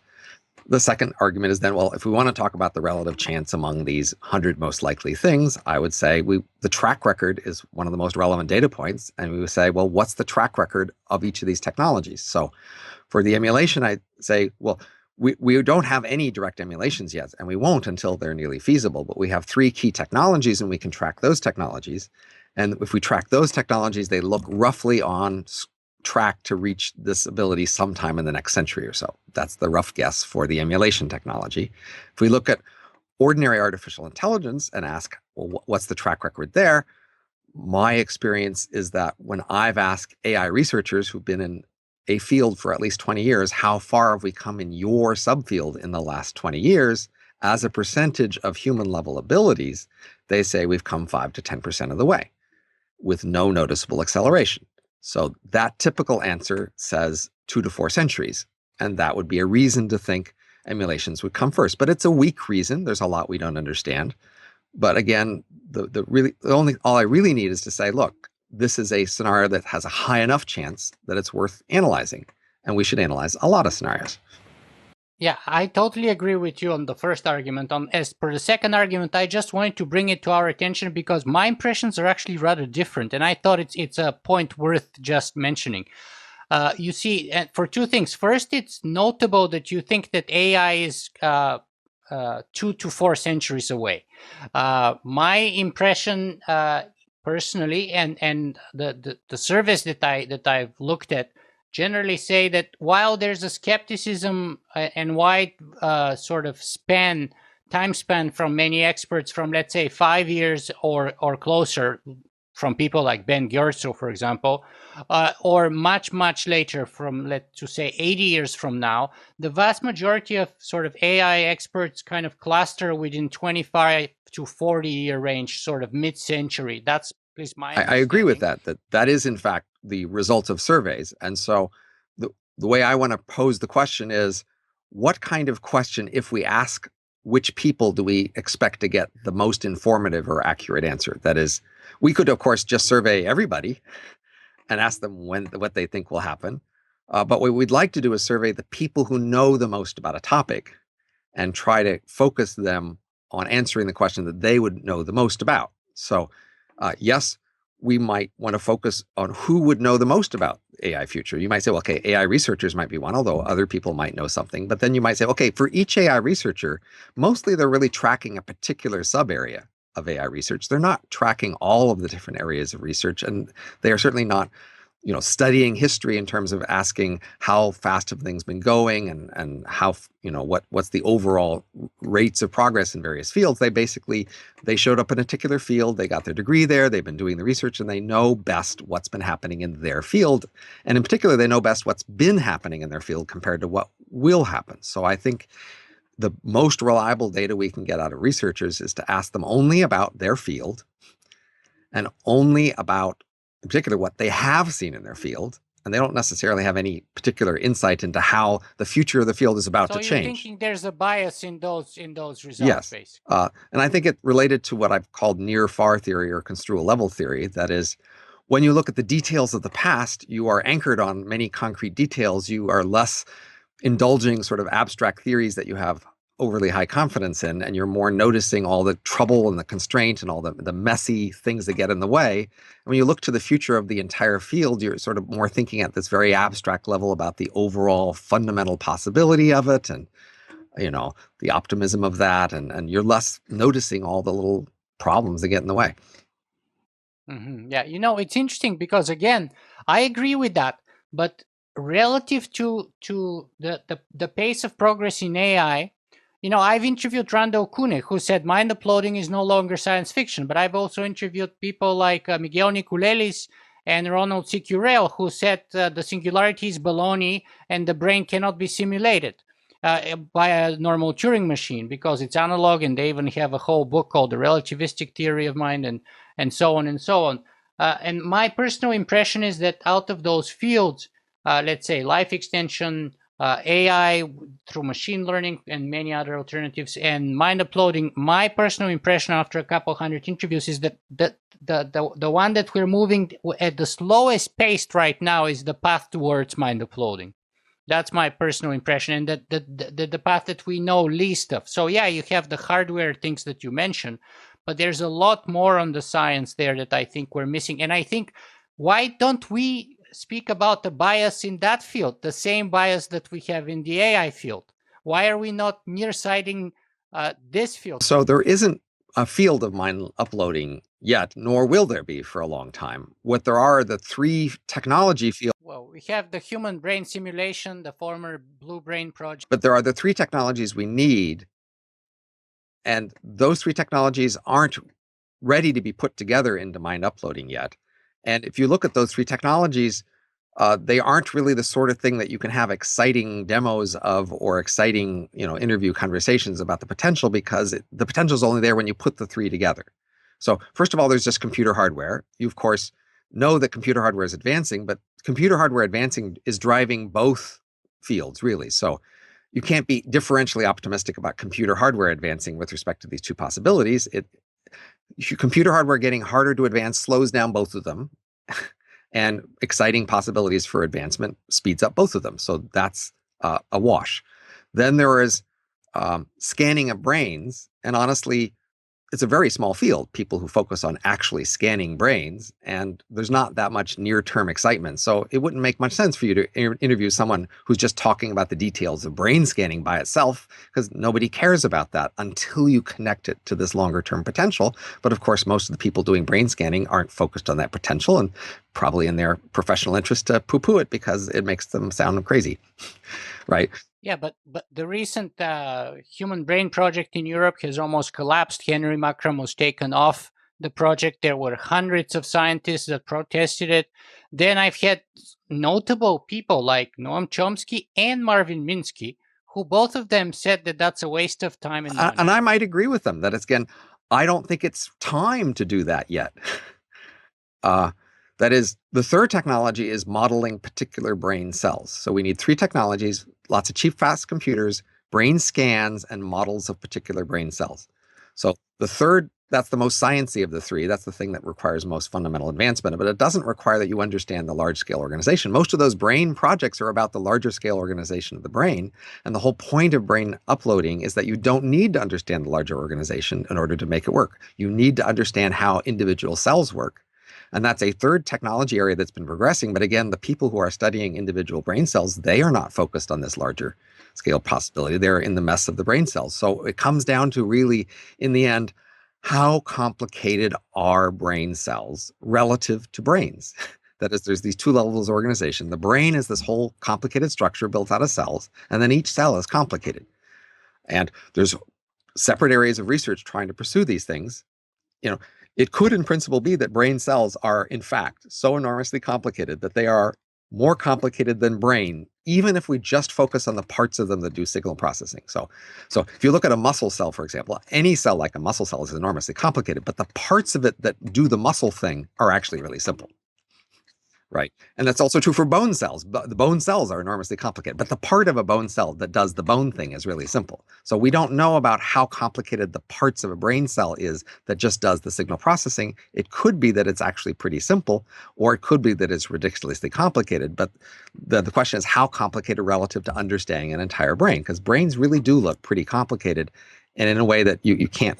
The second argument is then, well, if we want to talk about the relative chance among these 100 most likely things, I would say the track record is one of the most relevant data points. And we would say, well, what's the track record of each of these technologies? So for the emulation, I'd say, well, we don't have any direct emulations yet, and we won't until they're nearly feasible. But we have 3 key technologies, and we can track those technologies. And if we track those technologies, they look roughly on track to reach this ability sometime in the next century or so. That's the rough guess for the emulation technology. If we look at ordinary artificial intelligence and ask, well, what's the track record there? My experience is that when I've asked AI researchers who've been in a field for at least 20 years, how far have we come in your subfield in the last 20 years? As a percentage of human level abilities, they say we've come 5 to 10% of the way with no noticeable acceleration. So that typical answer says 2 to 4 centuries. And that would be a reason to think emulations would come first. But it's a weak reason. There's a lot we don't understand. But again, all I really need is to say, look, this is a scenario that has a high enough chance that it's worth analyzing. And we should analyze a lot of scenarios. Yeah, I totally agree with you on the first argument. As per the second argument, I just wanted to bring it to our attention because my impressions are actually rather different, and I thought it's a point worth just mentioning. You see, for two things. First, it's notable that you think that AI is 2 to 4 centuries away. My impression, personally, and the surveys that I've looked at, generally say that while there's a skepticism and wide sort of time span from many experts from, let's say, 5 years or closer, from people like Ben Giertzel, for example, or much later from, let's say, 80 years from now, the vast majority of sort of AI experts kind of cluster within 25 to 40 year range, sort of mid-century. That's at least my understanding. I agree with that is in fact the result of surveys. And so the way I want to pose the question is, what kind of question, if we ask which people do we expect to get the most informative or accurate answer? That is, we could, of course, just survey everybody and ask them what they think will happen. But what we'd like to do is survey the people who know the most about a topic and try to focus them on answering the question that they would know the most about. So yes, we might want to focus on who would know the most about AI future. You might say, well, okay, AI researchers might be one, although other people might know something. But then you might say, okay, for each AI researcher, mostly they're really tracking a particular sub area of AI research. They're not tracking all of the different areas of research, and they are certainly not, studying history in terms of asking how fast have things been going and how, what's the overall rates of progress in various fields. They showed up in a particular field, they got their degree there, they've been doing the research, and they know best what's been happening in their field. And in particular, they know best what's been happening in their field compared to what will happen. So I think the most reliable data we can get out of researchers is to ask them only about their field and only about, in particular, what they have seen in their field, and they don't necessarily have any particular insight into how the future of the field is about to change. So you're thinking there's a bias in those results, yes. Basically. And I think it related to what I've called near-far theory or construal level theory. That is, when you look at the details of the past, you are anchored on many concrete details. You are less indulging sort of abstract theories that you have overly high confidence in, and you're more noticing all the trouble and the constraint and all the messy things that get in the way. And when you look to the future of the entire field, you're sort of more thinking at this very abstract level about the overall fundamental possibility of it and, the optimism of that. And you're less noticing all the little problems that get in the way. Mm-hmm. Yeah, it's interesting because, again, I agree with that. But relative to the pace of progress in AI, I've interviewed Randall Kuhne, who said mind uploading is no longer science fiction, but I've also interviewed people like Miguel Nicolelis and Ronald C. Curell, who said the singularity is baloney and the brain cannot be simulated by a normal Turing machine because it's analog, and they even have a whole book called The Relativistic Theory of Mind and so on and so on. And my personal impression is that out of those fields, let's say life extension, AI through machine learning and many other alternatives, and mind uploading, my personal impression after a couple hundred interviews is that the one that we're moving at the slowest pace right now is the path towards mind uploading. That's my personal impression, and that the path that we know least of. So yeah, you have the hardware things that you mentioned, but there's a lot more on the science there that I think we're missing. And I think, why don't we speak about the bias in that field, the same bias that we have in the AI field? Why are we not nearsighting this field? So there isn't a field of mind uploading yet, nor will there be for a long time. What there are the three technology fields. Well, we have the human brain simulation, the former Blue Brain project. But there are the three technologies we need, and those three technologies aren't ready to be put together into mind uploading yet. And if you look at those three technologies, they aren't really the sort of thing that you can have exciting demos of or exciting, interview conversations about the potential, because the potential is only there when you put the three together. So first of all, there's just computer hardware. You, of course, know that computer hardware is advancing, but computer hardware advancing is driving both fields, really. So you can't be differentially optimistic about computer hardware advancing with respect to these two possibilities. Computer hardware getting harder to advance slows down both of them, and exciting possibilities for advancement speeds up both of them. So that's a wash. Then there is scanning of brains, and honestly, it's a very small field, people who focus on actually scanning brains, and there's not that much near-term excitement. So it wouldn't make much sense for you to interview someone who's just talking about the details of brain scanning by itself, because nobody cares about that until you connect it to this longer-term potential. But of course, most of the people doing brain scanning aren't focused on that potential, and probably in their professional interest to poo-poo it because it makes them sound crazy, right? Yeah, but the recent human brain project in Europe has almost collapsed. Henry Markram was taken off the project. There were hundreds of scientists that protested it. Then I've had notable people like Noam Chomsky and Marvin Minsky, who both of them said that that's a waste of time and money. And I might agree with them that again, I don't think it's time to do that yet. That is, the third technology is modeling particular brain cells. So we need three technologies: lots of cheap, fast computers, brain scans, and models of particular brain cells. So the third, that's the most sciencey of the three. That's the thing that requires most fundamental advancement, but it doesn't require that you understand the large-scale organization. Most of those brain projects are about the larger scale organization of the brain, and the whole point of brain uploading is that you don't need to understand the larger organization in order to make it work. You need to understand how individual cells work. And that's a third technology area that's been progressing. But again, the people who are studying individual brain cells, they are not focused on this larger scale possibility. They're in the mess of the brain cells. So it comes down to really, in the end, how complicated are brain cells relative to brains? That is, there's these two levels of organization. The brain is this whole complicated structure built out of cells, and then each cell is complicated. And there's separate areas of research trying to pursue these things. It could in principle be that brain cells are in fact so enormously complicated that they are more complicated than brain, even if we just focus on the parts of them that do signal processing. So if you look at a muscle cell, for example, any cell like a muscle cell is enormously complicated, but the parts of it that do the muscle thing are actually really simple. Right. And that's also true for bone cells. The bone cells are enormously complicated, but the part of a bone cell that does the bone thing is really simple. So we don't know about how complicated the parts of a brain cell is that just does the signal processing. It could be that it's actually pretty simple, or it could be that it's ridiculously complicated. But the question is how complicated relative to understanding an entire brain, because brains really do look pretty complicated, and in a way that you can't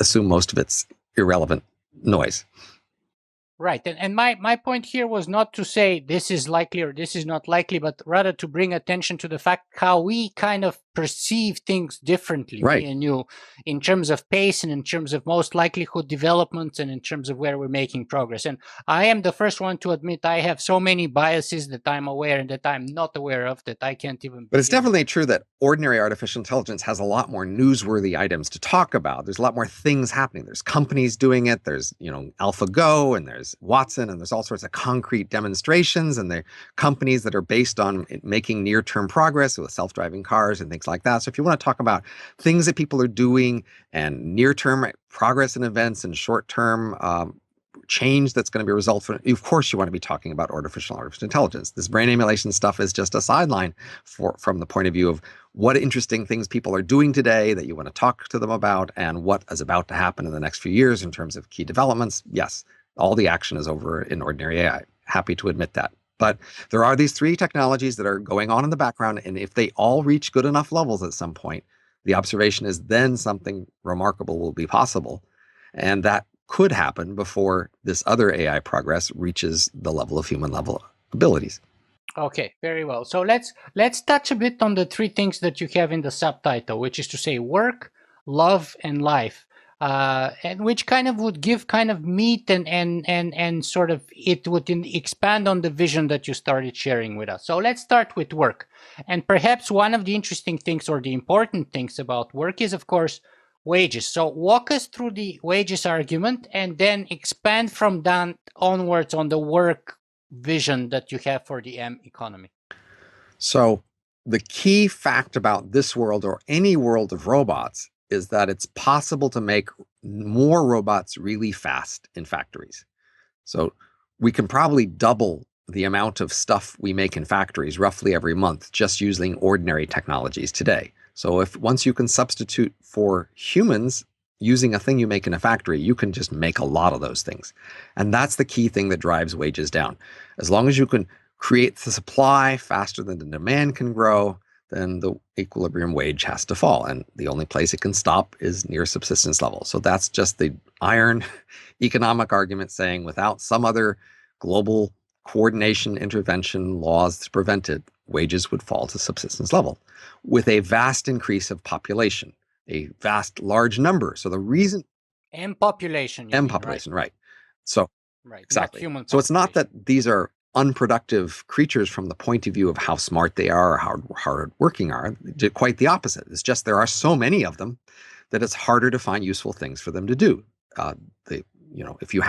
assume most of it's irrelevant noise. Right. And my point here was not to say this is likely or this is not likely, but rather to bring attention to the fact how we kind of perceive things differently, right, me and you, in terms of pace and in terms of most likelihood developments and in terms of where we're making progress. And I am the first one to admit I have so many biases that I'm aware and that I'm not aware of that I can't even. But it's definitely true that ordinary artificial intelligence has a lot more newsworthy items to talk about. There's a lot more things happening. There's companies doing it. There's, AlphaGo, and there's Watson, and there's all sorts of concrete demonstrations, and there are companies that are based on making near-term progress with self-driving cars and things like that. So if you want to talk about things that people are doing and near-term progress in events and short-term change that's going to be a result from, of course, you want to be talking about artificial intelligence. This brain emulation stuff is just a sideline from the point of view of what interesting things people are doing today that you want to talk to them about, and what is about to happen in the next few years in terms of key developments. Yes, all the action is over in ordinary AI. Happy to admit that. But there are these three technologies that are going on in the background, and if they all reach good enough levels at some point, the observation is then something remarkable will be possible. And that could happen before this other AI progress reaches the level of human level abilities. Okay, very well. So let's touch a bit on the three things that you have in the subtitle, which is to say work, love, and life, and which kind of would give kind of meat and sort of it would expand on the vision that you started sharing with us. So let's start with work. And perhaps one of the interesting things or the important things about work is, of course, wages. So walk us through the wages argument and then expand from that onwards on the work vision that you have for the M economy? So the key fact about this world or any world of robots is that it's possible to make more robots really fast in factories. So we can probably double the amount of stuff we make in factories roughly every month just using ordinary technologies today. So if once you can substitute for humans using a thing you make in a factory, you can just make a lot of those things. And that's the key thing that drives wages down. As long as you can create the supply faster than the demand can grow, then the equilibrium wage has to fall. And the only place it can stop is near subsistence level. So that's just the iron economic argument saying without some other global coordination, intervention, laws to prevent it, wages would fall to subsistence level with a vast increase of population, a vast large number. So the reason M population, you M mean, population, right? right. So Right, exactly. not human So it's not population. that these are unproductive creatures from the point of view of how smart they are or how hard working are. Quite the opposite. It's just there are so many of them that it's harder to find useful things for them to do. They, if you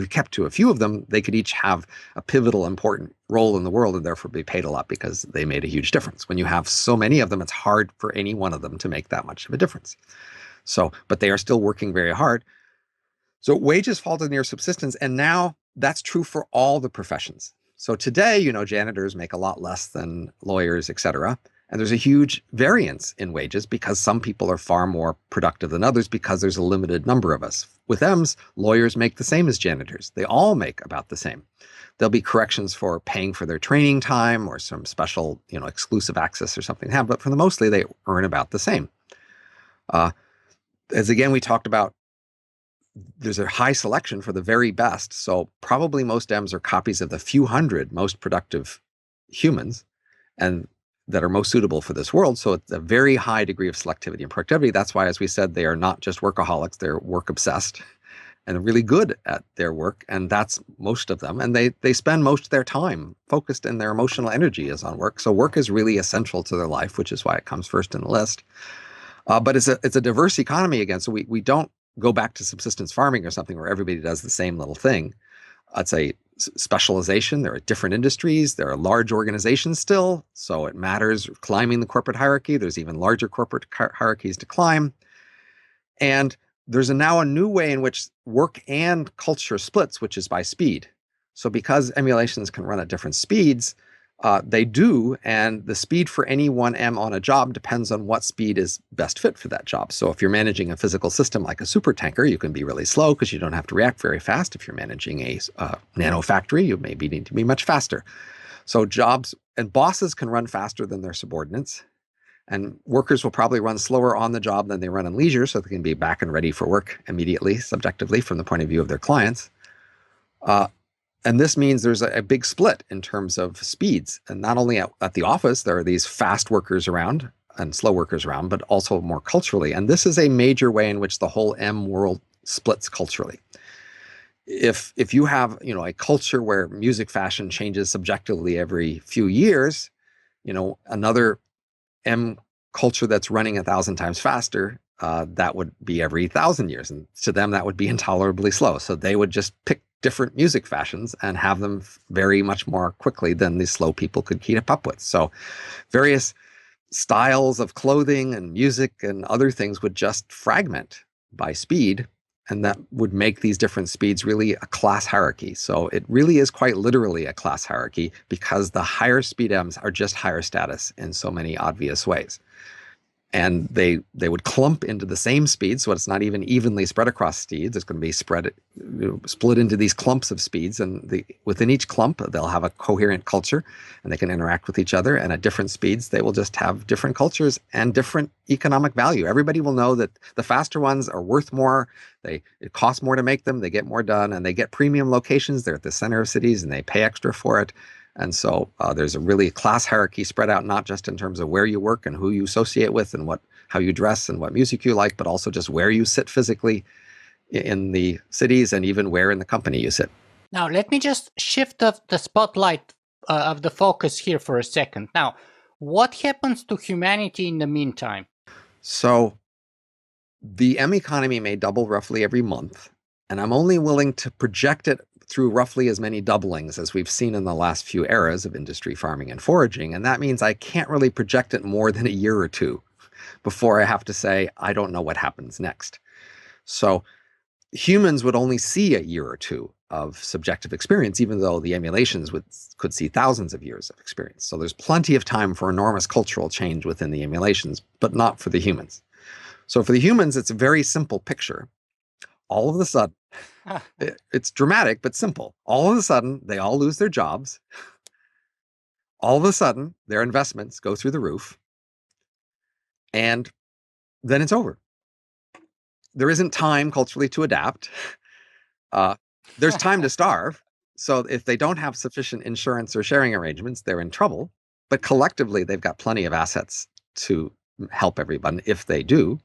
kept to a few of them, they could each have a pivotal, important role in the world and therefore be paid a lot because they made a huge difference. When you have so many of them, it's hard for any one of them to make that much of a difference. So, but they are still working very hard. So wages fall to near subsistence, and now that's true for all the professions. So today, janitors make a lot less than lawyers, et cetera. And there's a huge variance in wages because some people are far more productive than others because there's a limited number of us. With M's, lawyers make the same as janitors. They all make about the same. There'll be corrections for paying for their training time or some special, exclusive access or something to have, but for the mostly they earn about the same. As again, we talked about, there's a high selection for the very best. So probably most M's are copies of the few hundred most productive humans and that are most suitable for this world. So it's a very high degree of selectivity and productivity. That's why, as we said, they are not just workaholics, they're work obsessed and really good at their work. And that's most of them. And they spend most of their time focused, and their emotional energy is on work. So work is really essential to their life, which is why it comes first in the list. But it's a diverse economy again. So we don't go back to subsistence farming or something where everybody does the same little thing. It's a specialization. There are different industries. There are large organizations still. So it matters climbing the corporate hierarchy. There's even larger corporate hierarchies to climb. And there's now a new way in which work and culture splits, which is by speed. So because emulations can run at different speeds, they do, and the speed for any one M on a job depends on what speed is best fit for that job. So if you're managing a physical system like a super tanker, you can be really slow because you don't have to react very fast. If you're managing a nano factory, you maybe need to be much faster. So jobs and bosses can run faster than their subordinates, and workers will probably run slower on the job than they run in leisure, so they can be back and ready for work immediately, subjectively, from the point of view of their clients. And this means there's a big split in terms of speeds. And not only at the office, there are these fast workers around and slow workers around, but also more culturally. And this is a major way in which the whole M world splits culturally. If you have, a culture where music fashion changes subjectively every few years, another M culture that's running 1,000 times faster, that would be every 1,000 years. And to them, that would be intolerably slow. So they would just pick different music fashions and have them vary much more quickly than these slow people could keep up with. So various styles of clothing and music and other things would just fragment by speed. And that would make these different speeds really a class hierarchy. So it really is quite literally a class hierarchy because the higher speed M's are just higher status in so many obvious ways. And they would clump into the same speed, so it's not even evenly spread across speeds. It's going to be split into these clumps of speeds, and within each clump, they'll have a coherent culture, and they can interact with each other. And at different speeds, they will just have different cultures and different economic value. Everybody will know that the faster ones are worth more. It costs more to make them. They get more done, and they get premium locations. They're at the center of cities, and they pay extra for it. And so there's a really class hierarchy spread out, not just in terms of where you work and who you associate with and how you dress and what music you like, but also just where you sit physically in the cities and even where in the company you sit. Now, let me just shift the spotlight of the focus here for a second. Now, what happens to humanity in the meantime? So the M economy may double roughly every month. and I'm only willing to project it through roughly as many doublings as we've seen in the last few eras of industry, farming, and foraging. And that means I can't really project it more than a year or two before I have to say, I don't know what happens next. So humans would only see a year or two of subjective experience, even though the emulations could see thousands of years of experience. So there's plenty of time for enormous cultural change within the emulations, but not for the humans. So for the humans, it's a very simple picture. All of a sudden, it's dramatic, but simple. All of a sudden, they all lose their jobs. All of a sudden, their investments go through the roof. And then it's over. There isn't time culturally to adapt. There's time to starve. So if they don't have sufficient insurance or sharing arrangements, they're in trouble. But collectively, they've got plenty of assets to help everyone if they do.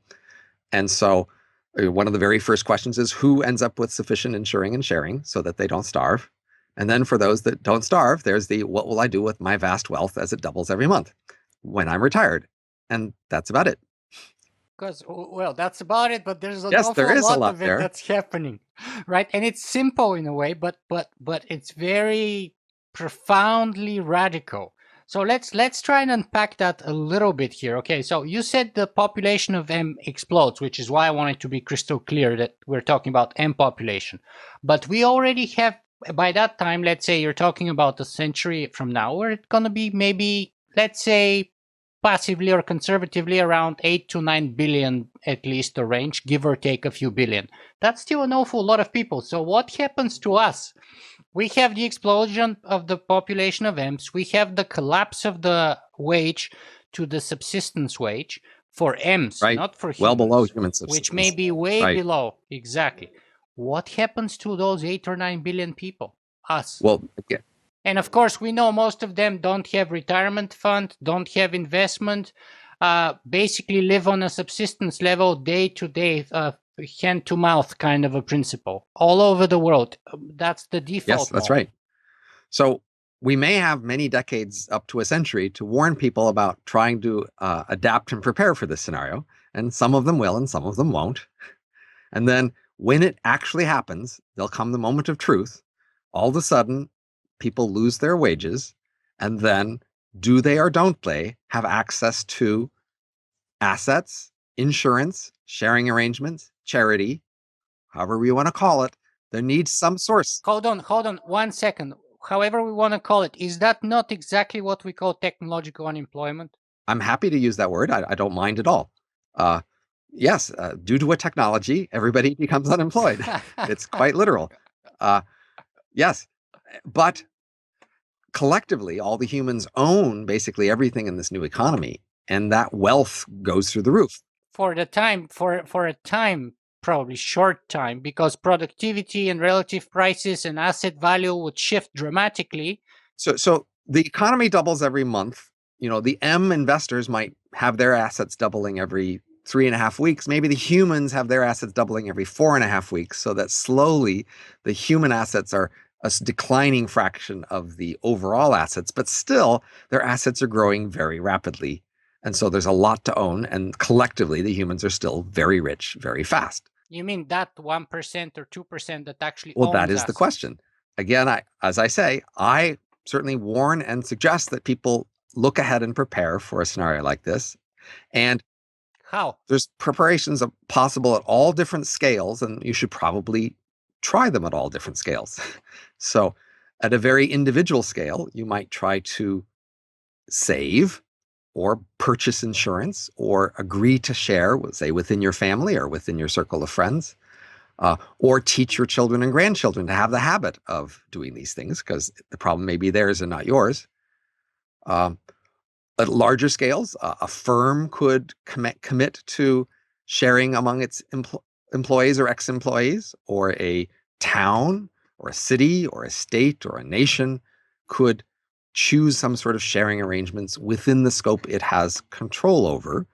And so one of the very first questions is who ends up with sufficient insuring and sharing so that they don't starve? And then for those that don't starve, there's the what will I do with my vast wealth as it doubles every month when I'm retired? And that's about it. Because, well, that's about it, but there's an Yes, there awful is a lot lot of it there. that's happening, right? And it's simple in a way, but it's very profoundly radical. So let's try and unpack that a little bit here. Okay, so you said the population of M explodes, which is why I wanted to be crystal clear that we're talking about M population. But we already have, by that time, let's say you're talking about a century from now, where it's going to be maybe, let's say, passively or conservatively around 8 to 9 billion, at least a range, give or take a few billion. That's still an awful lot of people. So what happens to us? We have the explosion of the population of M's. We have the collapse of the wage to the subsistence wage for M's, right? not for humans. Well below human subsistence. Which may be way right. below. Exactly. What happens to those 8 or 9 billion people? Us. Well, yeah. And of course, we know most of them don't have retirement fund, don't have investment, basically live on a subsistence level, day to day, hand to mouth kind of a principle all over the world. That's the default. Yes, that's model. right. So we may have many decades up to a century to warn people about trying to adapt and prepare for this scenario. And some of them will and some of them won't. And then when it actually happens, there'll come the moment of truth. All of a sudden, people lose their wages. And then do they or don't they have access to assets, insurance, sharing arrangements, charity, however we want to call it? There needs some source. Hold on 1 second. However we want to call it, is that not exactly what we call technological unemployment? I'm happy to use that word. I don't mind at all. Yes, due to a technology, everybody becomes unemployed. It's quite literal. Yes, but collectively, all the humans own basically everything in this new economy, and that wealth goes through the roof. For a time, probably short time, because productivity and relative prices and asset value would shift dramatically. So the economy doubles every month. The M investors might have their assets doubling every 3.5 weeks. Maybe the humans have their assets doubling every 4.5 weeks, so that slowly the human assets are a declining fraction of the overall assets, but still their assets are growing very rapidly. And so there's a lot to own, and collectively the humans are still very rich, very fast. You mean that 1% or 2% that actually Well, owns that is assets? the question. Again, as I say, I certainly warn and suggest that people look ahead and prepare for a scenario like this. And how? There's preparations possible at all different scales, and you should probably try them at all different scales. So at a very individual scale, you might try to save or purchase insurance or agree to share, say, within your family or within your circle of friends, or teach your children and grandchildren to have the habit of doing these things, because the problem may be theirs and not yours. At larger scales, a firm could commit to sharing among its employees or ex-employees, or a town or a city or a state or a nation could choose some sort of sharing arrangements within the scope it has control over.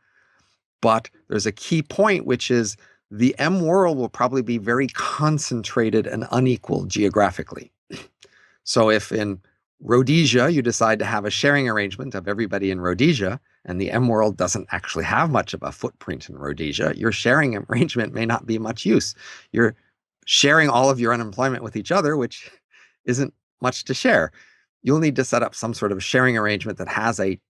But there's a key point, which is the M world will probably be very concentrated and unequal geographically. So if in Rhodesia, you decide to have a sharing arrangement of everybody in Rhodesia, and the M world doesn't actually have much of a footprint in Rhodesia, your sharing arrangement may not be much use. Your sharing all of your unemployment with each other, which isn't much to share. You'll need to set up some sort of sharing arrangement that has a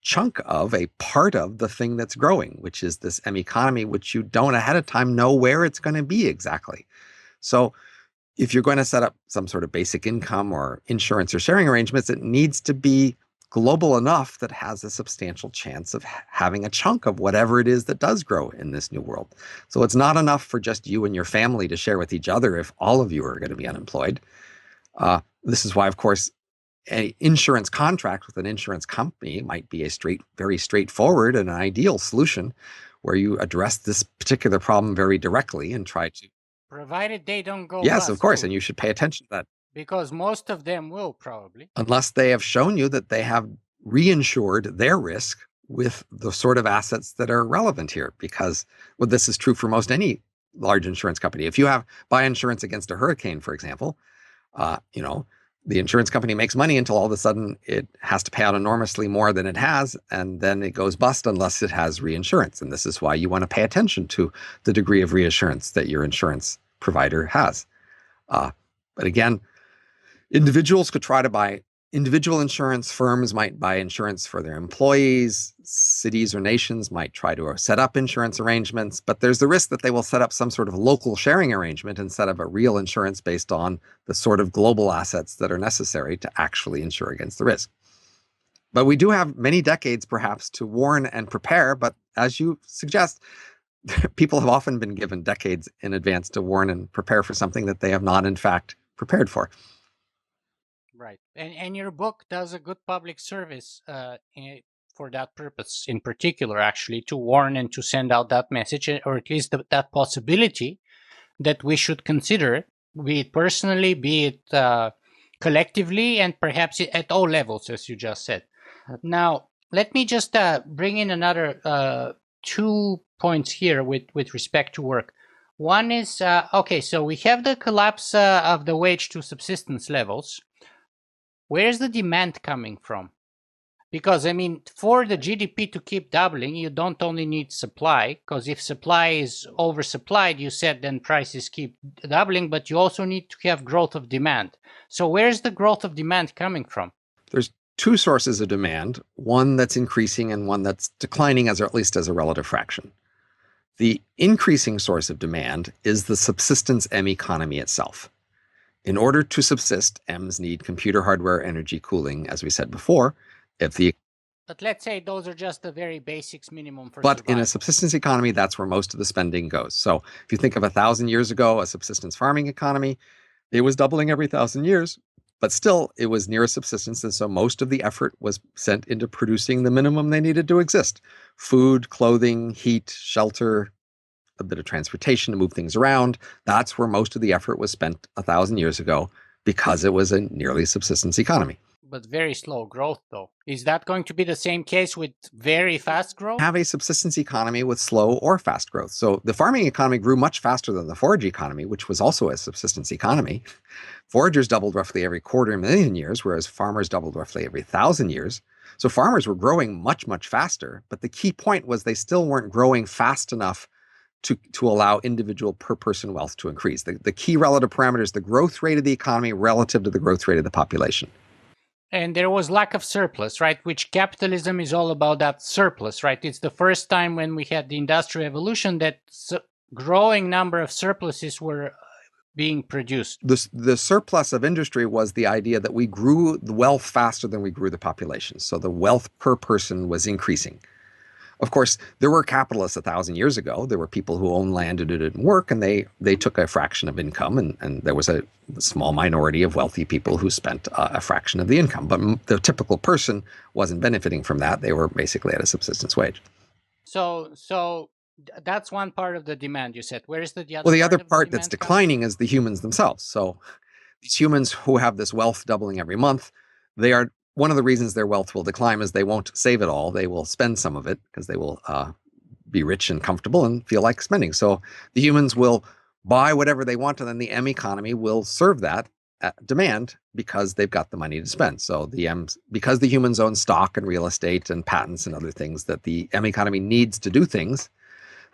chunk of, a part of the thing that's growing, which is this M economy, which you don't ahead of time know where it's going to be exactly. So if you're going to set up some sort of basic income or insurance or sharing arrangements, it needs to be global enough that has a substantial chance of having a chunk of whatever it is that does grow in this new world. So it's not enough for just you and your family to share with each other if all of you are going to be unemployed. This is why, of course, an insurance contract with an insurance company might be a very straightforward and an ideal solution where you address this particular problem very directly and try to. Provided they don't go Yes, bust of course, too, and you should pay attention to that. because most of them will probably. Unless they have shown you that they have reinsured their risk with the sort of assets that are relevant here. Because this is true for most any large insurance company. If you buy insurance against a hurricane, for example, the insurance company makes money until all of a sudden it has to pay out enormously more than it has, and then it goes bust unless it has reinsurance. And this is why you want to pay attention to the degree of reassurance that your insurance provider has. But again, individuals could try to buy individual insurance. Firms might buy insurance for their employees. Cities or nations might try to set up insurance arrangements, but there's the risk that they will set up some sort of local sharing arrangement instead of a real insurance based on the sort of global assets that are necessary to actually insure against the risk. But we do have many decades, perhaps, to warn and prepare. But as you suggest, people have often been given decades in advance to warn and prepare for something that they have not, in fact, prepared for. Right. And your book does a good public service for that purpose in particular, actually, to warn and to send out that message, or at least that possibility that we should consider, be it personally, be it collectively, and perhaps at all levels, as you just said. Now, let me just bring in another 2 points here with respect to work. One is, okay, so we have the collapse of the wage to subsistence levels. Where's the demand coming from? Because, I mean, for the GDP to keep doubling, you don't only need supply, because if supply is oversupplied, you said then prices keep doubling, but you also need to have growth of demand. So where's the growth of demand coming from? There's two sources of demand, one that's increasing and one that's declining, at least as a relative fraction. The increasing source of demand is the subsistence M economy itself. In order to subsist, M's need computer hardware, energy, cooling, as we said before. But let's say those are just the very basics minimum for But survival. in a subsistence economy, that's where most of the spending goes. So if you think of 1,000 years ago, a subsistence farming economy, it was doubling every 1,000 years, but still it was near a subsistence. And so most of the effort was sent into producing the minimum they needed to exist: food, clothing, heat, shelter, a bit of transportation to move things around. That's where most of the effort was spent 1,000 years ago, because it was a nearly subsistence economy. But very slow growth, though. Is that going to be the same case with very fast growth? Have a subsistence economy with slow or fast growth. So the farming economy grew much faster than the forage economy, which was also a subsistence economy. Foragers doubled roughly every 250,000 years, whereas farmers doubled roughly every 1,000 years. So farmers were growing much, much faster. But the key point was they still weren't growing fast enough to allow individual per person wealth to increase. The key relative parameter is the growth rate of the economy relative to the growth rate of the population. And there was lack of surplus, right? Which capitalism is all about, that surplus, right? It's the first time when we had the Industrial Revolution that growing number of surpluses were being produced. The surplus of industry was the idea that we grew the wealth faster than we grew the population. So the wealth per person was increasing. Of course, there were capitalists 1,000 years ago. There were people who owned land and didn't work, and they took a fraction of income, and there was a small minority of wealthy people who spent a fraction of the income. But the typical person wasn't benefiting from that. They were basically at a subsistence wage. So that's one part of the demand, you said. Where is the other? Well, the other part that's declining is the humans themselves. So these humans who have this wealth doubling every month, they are, one of the reasons their wealth will decline is they won't save it all. They will spend some of it because they will be rich and comfortable and feel like spending. So the humans will buy whatever they want, and then the M economy will serve that demand because they've got the money to spend. So because the humans own stock and real estate and patents and other things that the M economy needs to do things,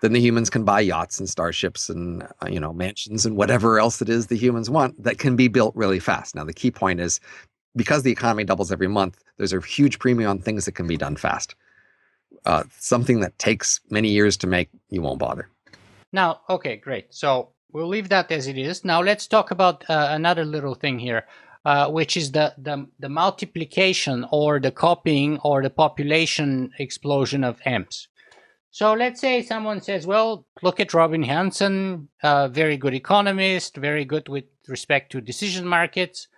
then the humans can buy yachts and starships and mansions and whatever else it is the humans want that can be built really fast. Now, the key point is because the economy doubles every month, there's a huge premium on things that can be done fast. Something that takes many years to make, you won't bother. Now, okay, great. So we'll leave that as it is. Now let's talk about another little thing here, which is the multiplication or the copying or the population explosion of EMs. So let's say someone says, well, look at Robin Hanson, very good economist, very good with respect to decision markets.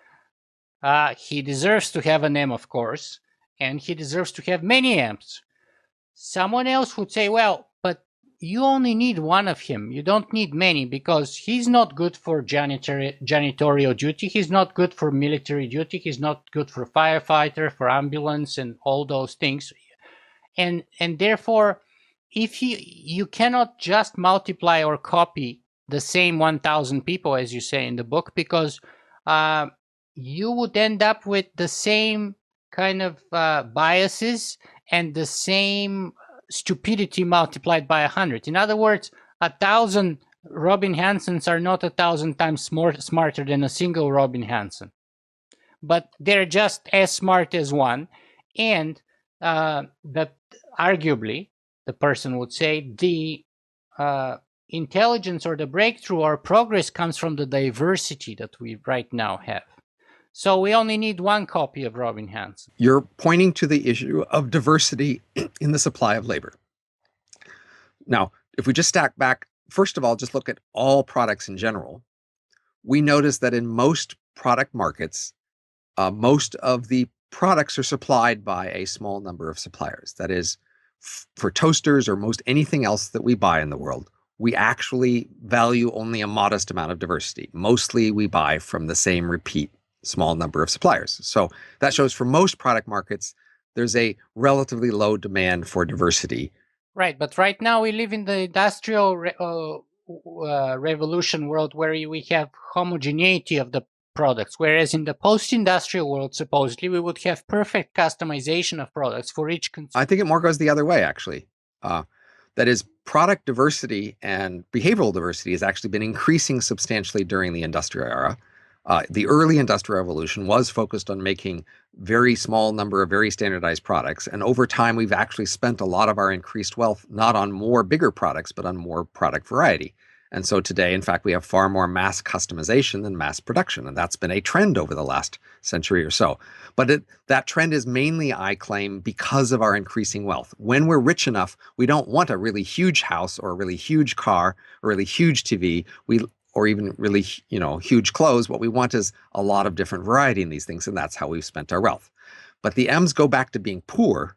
He deserves to have an M, of course, and he deserves to have many M's. Someone else would say, well, but you only need one of him. You don't need many because he's not good for janitorial duty. He's not good for military duty. He's not good for firefighter, for ambulance, and all those things. And therefore, if you cannot just multiply or copy the same 1,000 people, as you say in the book, because you would end up with the same kind of biases and the same stupidity multiplied by 100. In other words, 1,000 Robin Hansons are not 1,000 times smarter than a single Robin Hanson, but they're just as smart as one. And that arguably, the person would say, the intelligence or the breakthrough or progress comes from the diversity that we right now have. So we only need one copy of Robin Hanson. You're pointing to the issue of diversity in the supply of labor. Now, if we just stack back, first of all, just look at all products in general, we notice that in most product markets, most of the products are supplied by a small number of suppliers. That is, for toasters or most anything else that we buy in the world, we actually value only a modest amount of diversity. Mostly we buy from the same repeat small number of suppliers. So that shows for most product markets, there's a relatively low demand for diversity. Right, but right now we live in the industrial revolution world where we have homogeneity of the products, whereas in the post-industrial world, supposedly, we would have perfect customization of products for each consumer. I think it more goes the other way, actually. That is, product diversity and behavioral diversity has actually been increasing substantially during the industrial era. The early industrial revolution was focused on making very small number of very standardized products. And over time, we've actually spent a lot of our increased wealth not on more bigger products, but on more product variety. And so today, in fact, we have far more mass customization than mass production. And that's been a trend over the last century or so. But that trend is mainly, I claim, because of our increasing wealth. When we're rich enough, we don't want a really huge house or a really huge car or a really huge TV. Or even really, huge clothes. What we want is a lot of different variety in these things, and that's how we've spent our wealth. But the M's go back to being poor,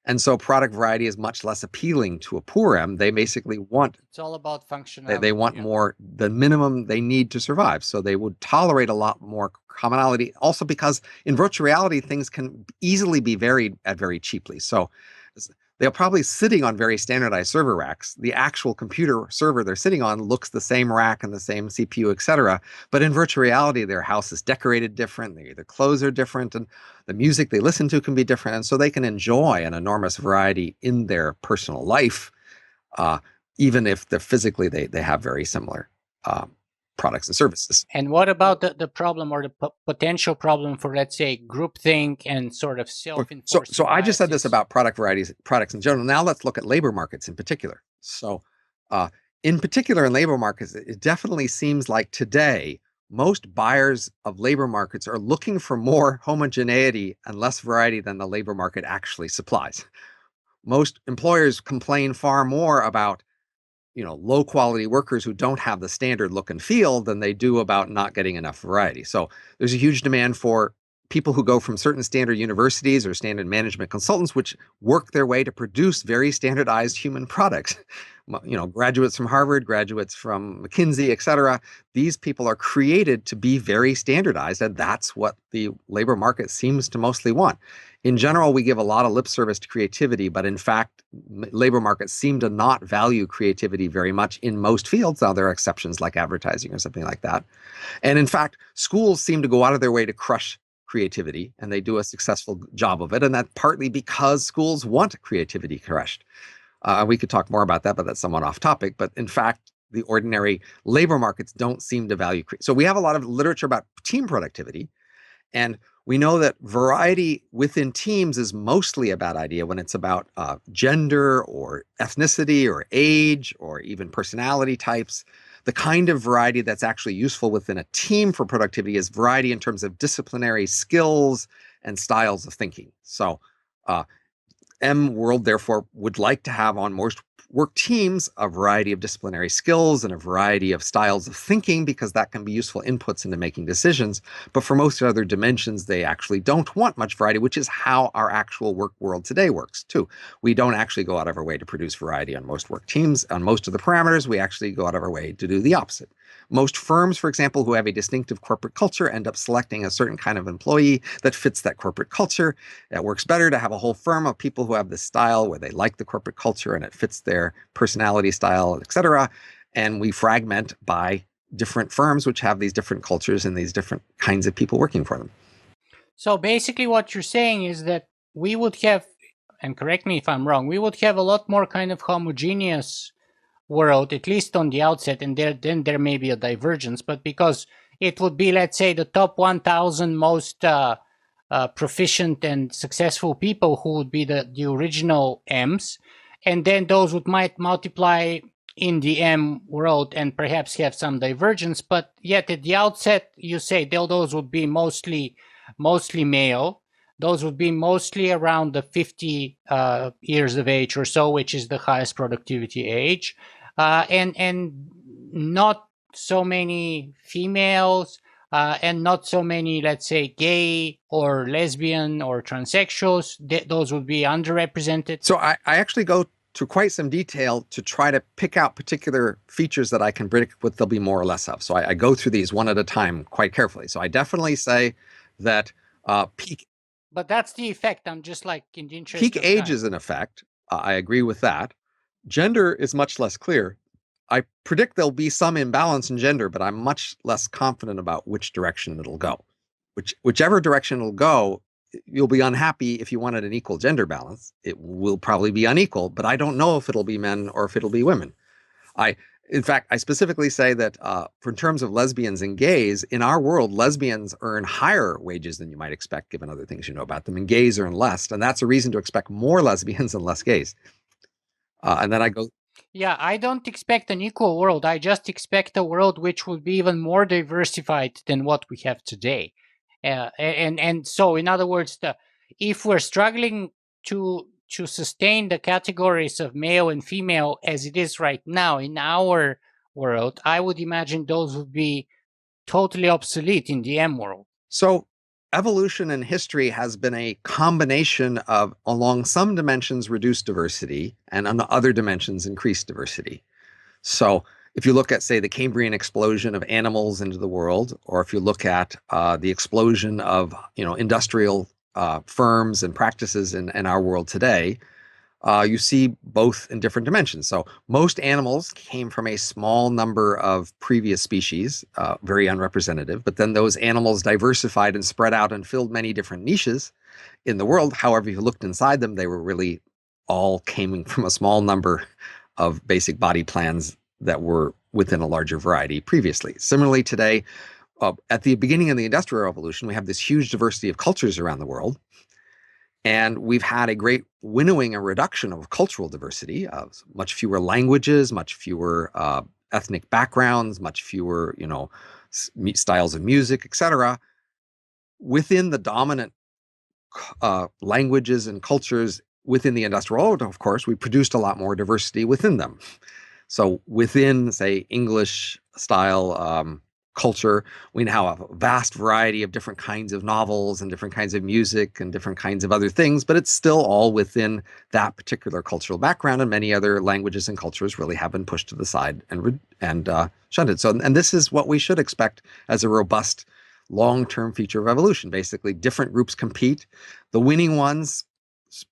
and so product variety is much less appealing to a poor M. They basically want... It's all about functionality. They want more, the minimum they need to survive. So they would tolerate a lot more commonality, also because in virtual reality, things can easily be varied at very cheaply. So they're probably sitting on very standardized server racks. The actual computer server they're sitting on looks the same rack and the same CPU, etc. But in virtual reality, their house is decorated different. Their clothes are different, and the music they listen to can be different. And so they can enjoy an enormous variety in their personal life, even if physically they have very similar products and services. And what about the problem or the potential problem for, let's say, groupthink and sort of self-enforcement? So I just said this about product varieties, products in general. Now let's look at labor markets in particular. So in particular in labor markets, it definitely seems like today, most buyers of labor markets are looking for more homogeneity and less variety than the labor market actually supplies. Most employers complain far more about low quality workers who don't have the standard look and feel than they do about not getting enough variety. So there's a huge demand for people who go from certain standard universities or standard management consultants, which work their way to produce very standardized human products. Graduates from Harvard, graduates from McKinsey, et cetera. These people are created to be very standardized, and that's what the labor market seems to mostly want. In general, we give a lot of lip service to creativity, but in fact, labor markets seem to not value creativity very much in most fields. Now, there are exceptions like advertising or something like that. And in fact, schools seem to go out of their way to crush creativity, and they do a successful job of it. And that's partly because schools want creativity crushed. We could talk more about that, but that's somewhat off topic. But in fact, the ordinary labor markets don't seem to value. So we have a lot of literature about team productivity, and we know that variety within teams is mostly a bad idea when it's about gender or ethnicity or age or even personality types. The kind of variety that's actually useful within a team for productivity is variety in terms of disciplinary skills and styles of thinking. So M World, therefore, would like to have on most work teams a variety of disciplinary skills and a variety of styles of thinking, because that can be useful inputs into making decisions. But for most other dimensions, they actually don't want much variety, which is how our actual work world today works, too. We don't actually go out of our way to produce variety on most work teams. On most of the parameters, we actually go out of our way to do the opposite. Most firms, for example, who have a distinctive corporate culture end up selecting a certain kind of employee that fits that corporate culture. It works better to have a whole firm of people who have this style where they like the corporate culture and it fits their personality style, etc. And we fragment by different firms which have these different cultures and these different kinds of people working for them. So basically what you're saying is that we would have, and correct me if I'm wrong, we would have a lot more kind of homogeneous world, at least on the outset, and then there may be a divergence, but because it would be, let's say, the top 1,000 most proficient and successful people who would be the original M's, and then those would might multiply in the M world and perhaps have some divergence, but yet at the outset, you say those would be mostly male. Those would be mostly around the 50 years of age or so, which is the highest productivity age, and not so many females, and not so many, let's say, gay or lesbian or transsexuals. Those would be underrepresented. So I actually go to quite some detail to try to pick out particular features that I can predict what there'll be more or less of. So I go through these one at a time quite carefully. So I definitely say that peak. But that's the effect. I'm just like in the interest Peak of age time. is an effect. I agree with that. Gender is much less clear. I predict there'll be some imbalance in gender, but I'm much less confident about which direction it'll go. Whichever direction it'll go, you'll be unhappy if you wanted an equal gender balance. It will probably be unequal, but I don't know if it'll be men or if it'll be women. In fact, I specifically say that in terms of lesbians and gays, in our world, lesbians earn higher wages than you might expect, given other things you know about them, and gays earn less. And that's a reason to expect more lesbians and less gays. And then I go, yeah, I don't expect an equal world. I just expect a world which would be even more diversified than what we have today. And so, in other words, if we're struggling to sustain the categories of male and female as it is right now in our world, I would imagine those would be totally obsolete in the M world. So evolution in history has been a combination of, along some dimensions, reduced diversity, and on other dimensions, increased diversity. So if you look at, say, the Cambrian explosion of animals into the world, or if you look at the explosion of industrial firms and practices in our world today, you see both in different dimensions. So most animals came from a small number of previous species, very unrepresentative, but then those animals diversified and spread out and filled many different niches in the world. However, if you looked inside them, they were really all coming from a small number of basic body plans that were within a larger variety previously. Similarly, today, at the beginning of the Industrial Revolution, we have this huge diversity of cultures around the world. And we've had a great winnowing and reduction of cultural diversity, much fewer languages, much fewer ethnic backgrounds, much fewer, styles of music, etc. Within the dominant languages and cultures within the industrial world, of course, we produced a lot more diversity within them. So within, say, English style culture, we now have a vast variety of different kinds of novels and different kinds of music and different kinds of other things, but it's still all within that particular cultural background, and many other languages and cultures really have been pushed to the side and shunted. So, and this is what we should expect as a robust long-term feature of evolution. Basically, different groups compete. The winning ones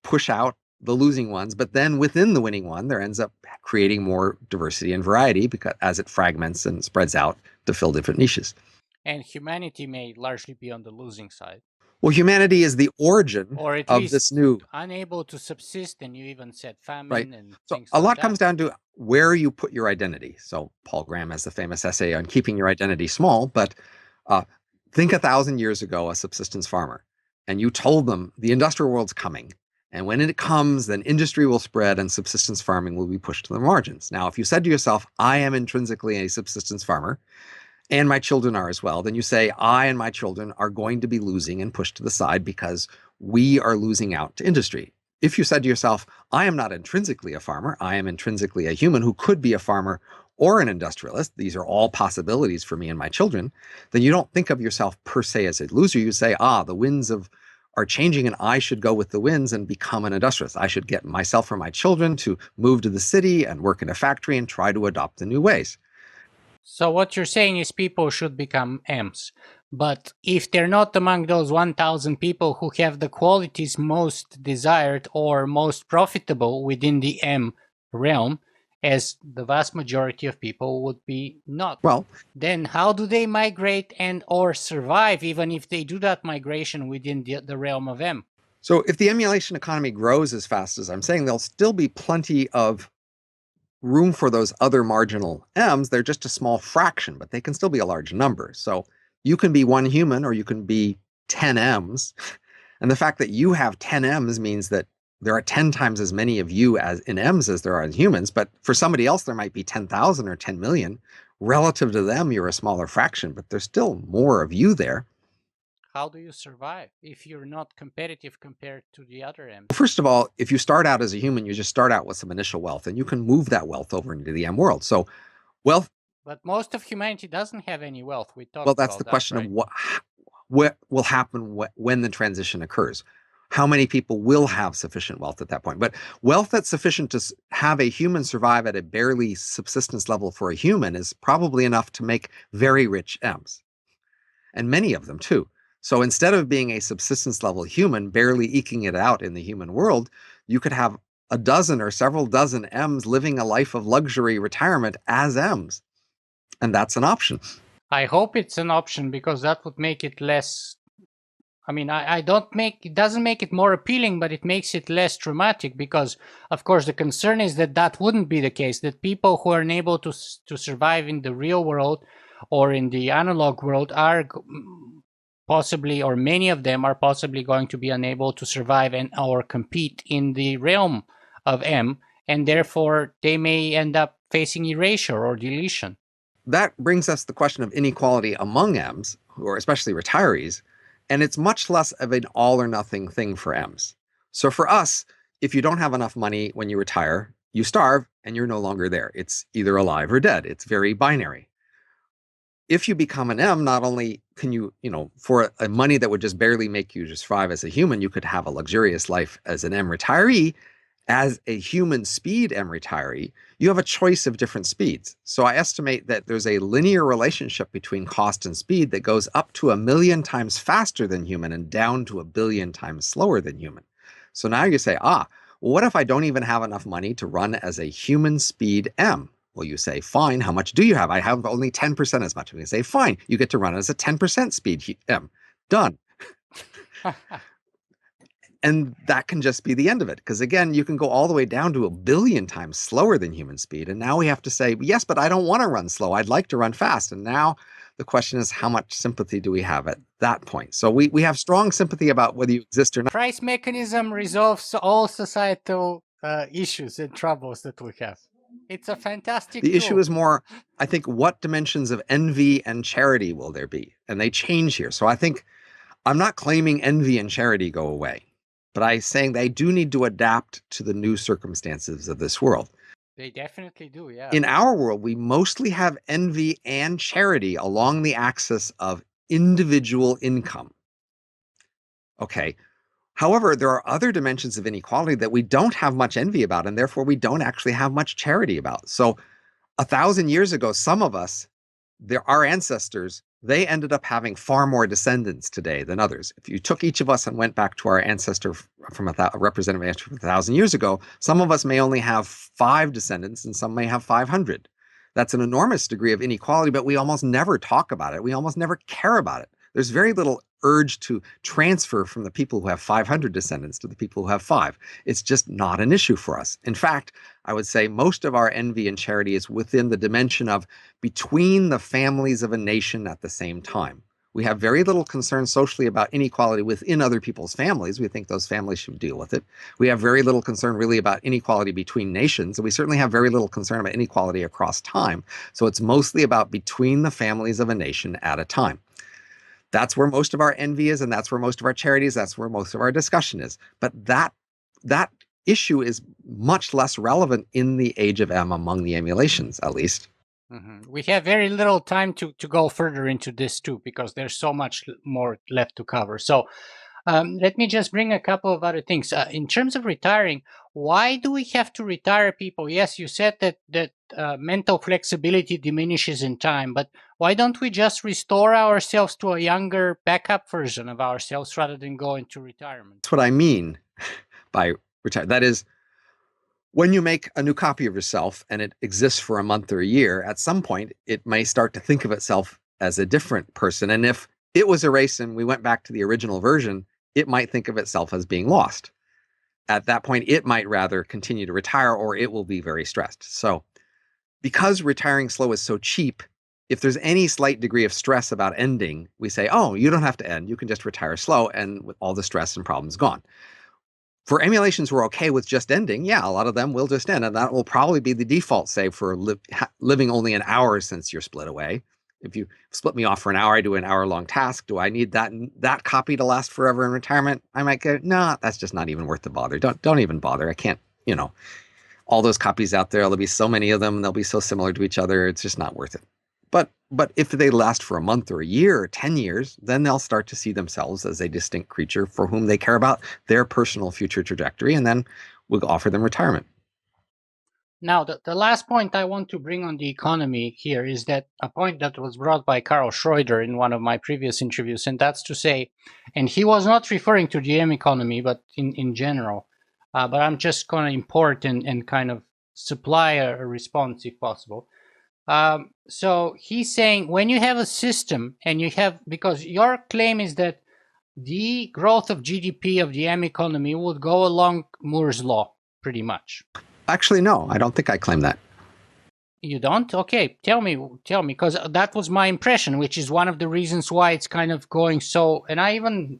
push out the losing ones, but then within the winning one, there ends up creating more diversity and variety because as it fragments and spreads out to fill different niches. And humanity may largely be on the losing side. Well, humanity is the origin or at of least this new, unable to subsist, and you even said right? famine and So things a like lot that. comes down to where you put your identity. So Paul Graham has the famous essay on keeping your identity small, but uh, think 1,000 years ago, a subsistence farmer, and you told them the industrial world's coming. And when it comes, then industry will spread and subsistence farming will be pushed to the margins. Now, if you said to yourself, I am intrinsically a subsistence farmer, and my children are as well, then you say, I and my children are going to be losing and pushed to the side because we are losing out to industry. If you said to yourself, I am not intrinsically a farmer, I am intrinsically a human who could be a farmer or an industrialist, these are all possibilities for me and my children, then you don't think of yourself per se as a loser. You say, the winds are changing and I should go with the winds and become an industrialist. I should get myself or my children to move to the city and work in a factory and try to adopt the new ways. So what you're saying is people should become M's. But if they're not among those 1,000 people who have the qualities most desired or most profitable within the M realm, as the vast majority of people would be not, Well, then how do they migrate and or survive even if they do that migration within the realm of M? so if the emulation economy grows as fast as I'm saying, there'll still be plenty of room for those other marginal M's. They're just a small fraction, but they can still be a large number. So you can be one human or you can be 10 M's. And the fact that you have 10 M's means that there are 10 times as many of you as in M's as there are in humans. But for somebody else, there might be 10,000 or 10 million. Relative to them, you're a smaller fraction, but there's still more of you there. How do you survive if you're not competitive compared to the other M's? First of all, if you start out as a human, you just start out with some initial wealth and you can move that wealth over into the M world. So wealth. But most of humanity doesn't have any wealth. We Well, talked that's the about that, question of right? what will happen when the transition occurs. How many people will have sufficient wealth at that point? But wealth that's sufficient to have a human survive at a barely subsistence level for a human is probably enough to make very rich M's, and many of them too. So instead of being a subsistence level human, barely eking it out in the human world, you could have a dozen or several dozen M's living a life of luxury retirement as M's. And that's an option. I hope it's an option because that would make it less. I mean, it doesn't make it more appealing, but it makes it less traumatic because, of course, the concern is that that wouldn't be the case, that people who are unable to survive in the real world or in the analog world are possibly, or many of them are possibly going to be unable to survive and or compete in the realm of M, and therefore they may end up facing erasure or deletion. That brings us the question of inequality among M's, or especially retirees, and it's much less of an all or nothing thing for M's. So for us, if you don't have enough money when you retire, you starve and you're no longer there. It's either alive or dead. It's very binary. If you become an M, not only can you, for a money that would just barely make you just survive as a human, you could have a luxurious life as an M retiree. As a human speed M retiree, you have a choice of different speeds. So I estimate that there's a linear relationship between cost and speed that goes up to 1,000,000 times faster than human and down to 1,000,000,000 times slower than human. So now you say, well, what if I don't even have enough money to run as a human speed M? Well, you say, fine, how much do you have? I have only 10% as much. And you say, fine, you get to run as a 10% speed M. Done. And that can just be the end of it. Because again, you can go all the way down to 1,000,000,000 times slower than human speed. And now we have to say, yes, but I don't want to run slow. I'd like to run fast. And now the question is, how much sympathy do we have at that point? So we have strong sympathy about whether you exist or not. Price mechanism resolves all societal issues and troubles that we have. It's a fantastic The tool. issue is more, I think, what dimensions of envy and charity will there be? And they change here. So I think I'm not claiming envy and charity go away, but I'm saying they do need to adapt to the new circumstances of this world. They definitely do, yeah. In our world, we mostly have envy and charity along the axis of individual income. Okay. However, there are other dimensions of inequality that we don't have much envy about, and therefore we don't actually have much charity about. So 1,000 years ago, some of us, our ancestors, they ended up having far more descendants today than others. If you took each of us and went back to our ancestor from a representative ancestor 1,000 years ago, some of us may only have 5 descendants and some may have 500. That's an enormous degree of inequality, but we almost never talk about it. We almost never care about it. there's very little urge to transfer from the people who have 500 descendants to the people who have 5. It's just not an issue for us. In fact, I would say most of our envy and charity is within the dimension of between the families of a nation at the same time. We have very little concern socially about inequality within other people's families. We think those families should deal with it. We have very little concern really about inequality between nations, and we certainly have very little concern about inequality across time. So it's mostly about between the families of a nation at a time. That's where most of our envy is, and that's where most of our charity is. That's where most of our discussion is. But that issue is much less relevant in the Age of Em among the emulations, at least. We have very little time to go further into this too, because there's so much more left to cover. So let me just bring a couple of other things. In terms of retiring, why do we have to retire people? Yes, you said that mental flexibility diminishes in time, but why don't we just restore ourselves to a younger backup version of ourselves rather than go into retirement? That's what I mean by retire. That is, when you make a new copy of yourself and it exists for a month or a year, at some point, it may start to think of itself as a different person. And if it was erased and we went back to the original version, it might think of itself as being lost. At that point, it might rather continue to retire, or it will be very stressed. So because retiring slow is so cheap, if there's any slight degree of stress about ending, we say, oh, you don't have to end. You can just retire slow, and with all the stress and problems gone. For emulations who are okay with just ending, yeah, a lot of them will just end, and that will probably be the default, say, for living only an hour since you're split away. If you split me off for an hour, I do an hour-long task. Do I need that copy to last forever in retirement? I might go, no, that's just not even worth the bother. Don't even bother. I can't, all those copies out there, there'll be so many of them, they'll be so similar to each other, it's just not worth it. But if they last for a month or a year or 10 years, then they'll start to see themselves as a distinct creature for whom they care about their personal future trajectory, and then we'll offer them retirement. Now, the last point I want to bring on the economy here is that a point that was brought by Karl Schroeder in one of my previous interviews, and that's to say, and he was not referring to the M economy, but in general, but I'm just going to import and kind of supply a response if possible. So he's saying when you have a system and you have, because your claim is that the growth of GDP of the M economy would go along Moore's law, pretty much. Actually, no, I don't think I claim that. You don't? Okay, tell me, because that was my impression, which is one of the reasons why it's kind of going so, and I even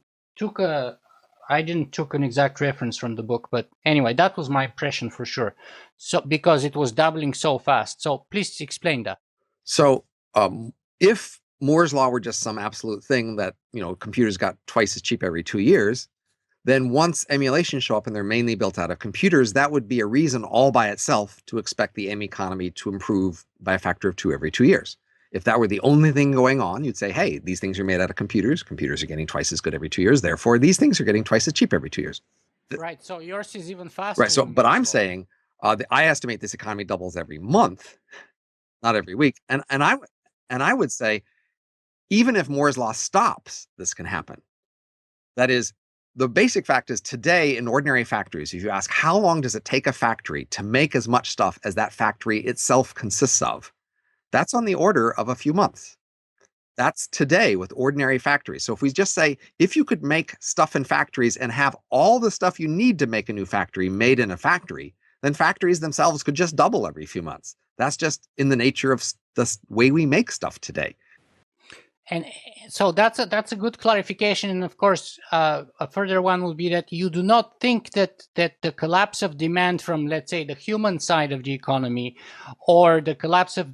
I didn't took an exact reference from the book, but anyway, that was my impression for sure. So because it was doubling so fast. So please explain that. So if Moore's law were just some absolute thing that, computers got twice as cheap every 2 years, then once emulations show up and they're mainly built out of computers, that would be a reason all by itself to expect the M economy to improve by a factor of 2 every 2 years. If that were the only thing going on, you'd say, hey, these things are made out of computers. Computers are getting twice as good every 2 years. Therefore, these things are getting twice as cheap every 2 years. Right. So yours is even faster. Right. So, but I'm saying I estimate this economy doubles every month, not every week. And I would say, even if Moore's law stops, this can happen. That is, the basic fact is today in ordinary factories, if you ask how long does it take a factory to make as much stuff as that factory itself consists of, that's on the order of a few months. That's today with ordinary factories. So if we just say, if you could make stuff in factories and have all the stuff you need to make a new factory made in a factory, then factories themselves could just double every few months. That's just in the nature of the way we make stuff today. And so that's a good clarification. And of course, a further one will be that you do not think that the collapse of demand from, let's say, the human side of the economy, or the collapse of,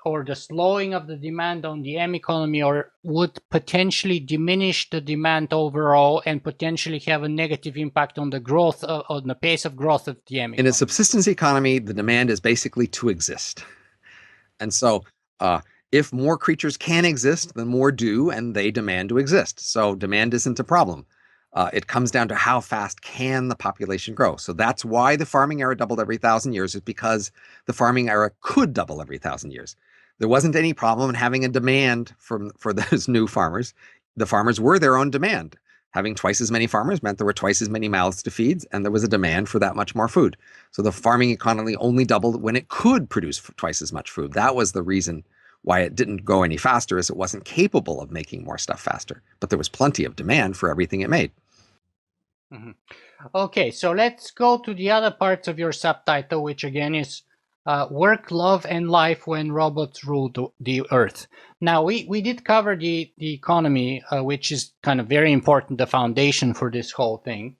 or the slowing of the demand on the M economy, or would potentially diminish the demand overall and potentially have a negative impact on the growth, on the pace of growth of the M economy. In a subsistence economy, the demand is basically to exist. And so if more creatures can exist, then more do, and they demand to exist. So demand isn't a problem. It comes down to how fast can the population grow. So that's why the farming era doubled every 1,000 years, is because the farming era could double every 1,000 years. There wasn't any problem in having a demand for those new farmers. The farmers were their own demand. Having twice as many farmers meant there were twice as many mouths to feed, and there was a demand for that much more food. So the farming economy only doubled when it could produce twice as much food. That was the reason Why it didn't go any faster is it wasn't capable of making more stuff faster, but there was plenty of demand for everything it made. Mm-hmm. Okay, so let's go to the other parts of your subtitle, which again is Work, Love, and Life When Robots Rule the Earth. Now, we did cover the economy, which is kind of very important, the foundation for this whole thing,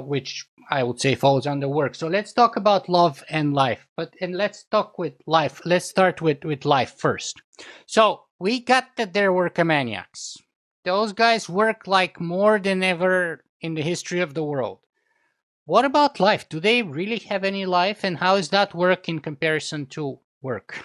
which I would say falls under work. So let's talk about love and life. And let's talk with life. Let's start with life first. So we got that there were workomaniacs. Those guys work like more than ever in the history of the world. What about life? Do they really have any life? And how does that work in comparison to work?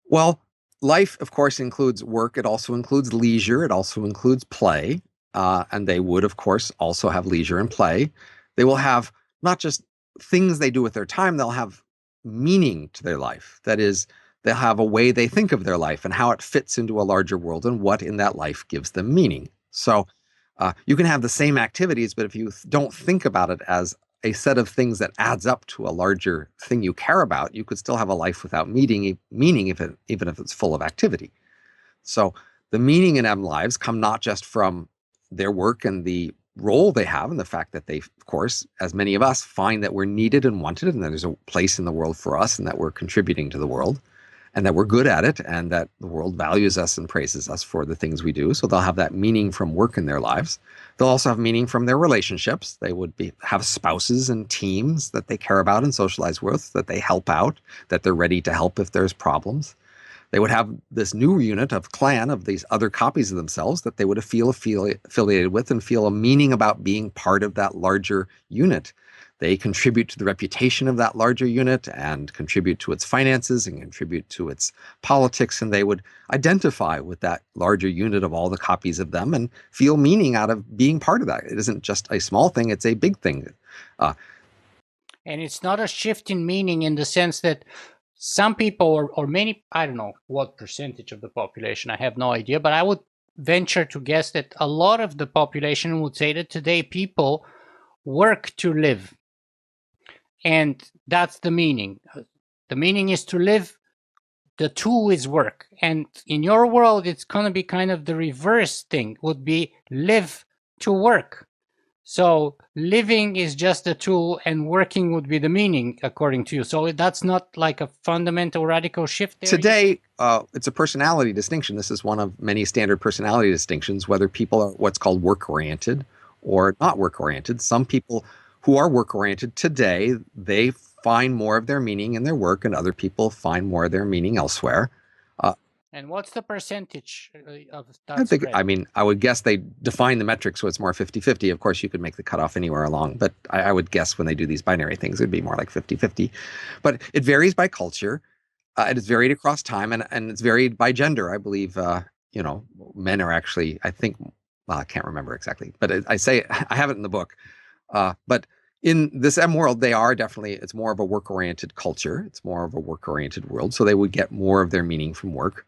Well, life, of course, includes work. It also includes leisure. It also includes play. And they would, of course, also have leisure and play. They will have not just things they do with their time, they'll have meaning to their life. That is, they'll have a way they think of their life and how it fits into a larger world and what in that life gives them meaning. So you can have the same activities, but if you don't think about it as a set of things that adds up to a larger thing you care about, you could still have a life without meaning even if it's full of activity. So the meaning in M lives come not just from their work and the role they have and the fact that they, of course, as many of us, find that we're needed and wanted and that there's a place in the world for us and that we're contributing to the world and that we're good at it and that the world values us and praises us for the things we do. So they'll have that meaning from work in their lives. They'll also have meaning from their relationships. They would have spouses and teams that they care about and socialize with, that they help out, that they're ready to help if there's problems. They would have this new unit of clan of these other copies of themselves that they would feel affiliated with and feel a meaning about being part of that larger unit. They contribute to the reputation of that larger unit and contribute to its finances and contribute to its politics. And they would identify with that larger unit of all the copies of them and feel meaning out of being part of that. It isn't just a small thing, it's a big thing. And it's not a shift in meaning in the sense that some people or many, I don't know what percentage of the population, I have no idea, but I would venture to guess that a lot of the population would say that today people work to live. And that's the meaning. The meaning is to live. The tool is work. And in your world, it's going to be kind of the reverse thing, would be live to work. So living is just a tool and working would be the meaning, according to you. So that's not like a fundamental radical shift there? Today, it's a personality distinction. This is one of many standard personality distinctions, whether people are what's called work-oriented or not work-oriented. Some people who are work-oriented today, they find more of their meaning in their work, and other people find more of their meaning elsewhere. And what's the percentage of that spread? I would guess they define the metric so it's more 50-50. Of course, you could make the cutoff anywhere along, but I would guess when they do these binary things, it'd be more like 50-50. But it varies by culture. It is varied across time, and it's varied by gender. I believe, men are actually, I think, I can't remember exactly, but I have it in the book. But in this M world, they are definitely, it's more of a work-oriented culture. It's more of a work-oriented world. So they would get more of their meaning from work,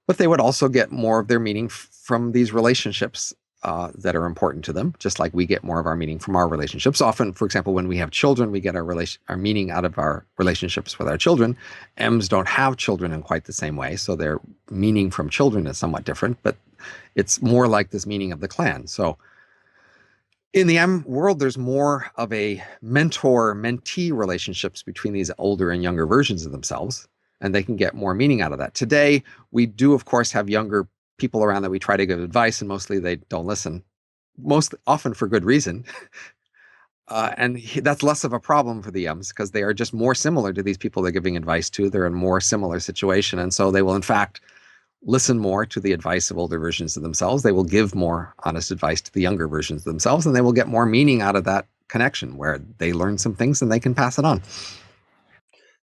but they would also get more of their meaning from these relationships that are important to them, just like we get more of our meaning from our relationships. Often, for example, when we have children, we get our meaning out of our relationships with our children. M's don't have children in quite the same way, so their meaning from children is somewhat different, but it's more like this meaning of the clan. So in the M world, there's more of a mentor-mentee relationships between these older and younger versions of themselves, and they can get more meaning out of that. Today, we do, of course, have younger people around that we try to give advice, and mostly they don't listen, most often for good reason. And that's less of a problem for the M's because they are just more similar to these people they're giving advice to. They're in more similar situation, and so they will, in fact, listen more to the advice of older versions of themselves. They will give more honest advice to the younger versions of themselves, and they will get more meaning out of that connection where they learn some things and they can pass it on.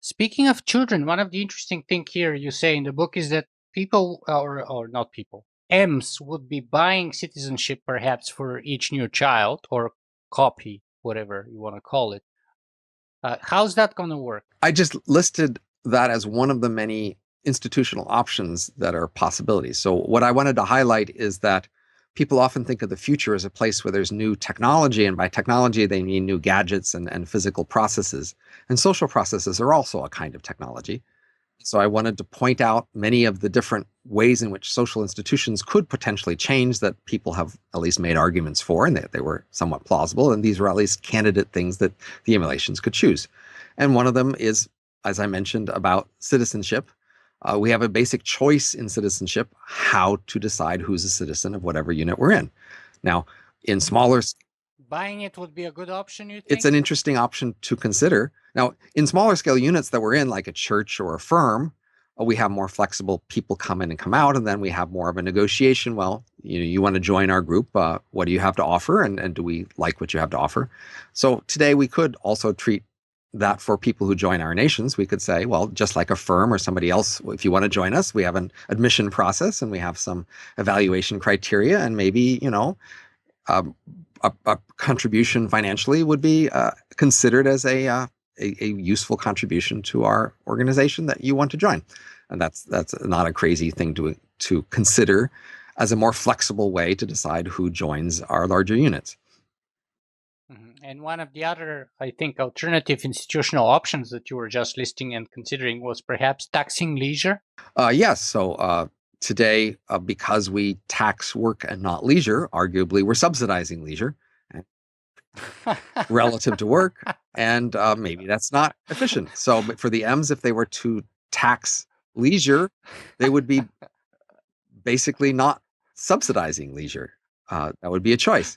Speaking of children, one of the interesting things here you say in the book is that people, or not people, M's would be buying citizenship perhaps for each new child or copy, whatever you want to call it. How's that going to work? I just listed that as one of the many institutional options that are possibilities. So what I wanted to highlight is that people often think of the future as a place where there's new technology, and by technology they mean new gadgets and physical processes. And social processes are also a kind of technology. So I wanted to point out many of the different ways in which social institutions could potentially change that people have at least made arguments for, and they were somewhat plausible. And these were at least candidate things that the emulations could choose. And one of them is, as I mentioned, about citizenship. We have a basic choice in citizenship how to decide who's a citizen of whatever unit we're in. Now, in smaller, Buying it would be a good option, you think? it's an interesting option to consider. Now, in smaller scale units that we're in, like a church or a firm, we have more flexible people come in and come out, and then we have more of a negotiation. Well, you want to join our group. What do you have to offer? And do we like what you have to offer? So today we could also treat that for people who join our nations. We could say, well, just like a firm or somebody else, if you want to join us, we have an admission process and we have some evaluation criteria, and maybe, a contribution financially would be considered as a useful contribution to our organization that you want to join. And that's not a crazy thing to consider as a more flexible way to decide who joins our larger units. And one of the other, I think, alternative institutional options that you were just listing and considering was perhaps taxing leisure. Yes. So today, because we tax work and not leisure, arguably we're subsidizing leisure relative to work, and maybe that's not efficient. So, but for the M's, if they were to tax leisure, they would be basically not subsidizing leisure. That would be a choice.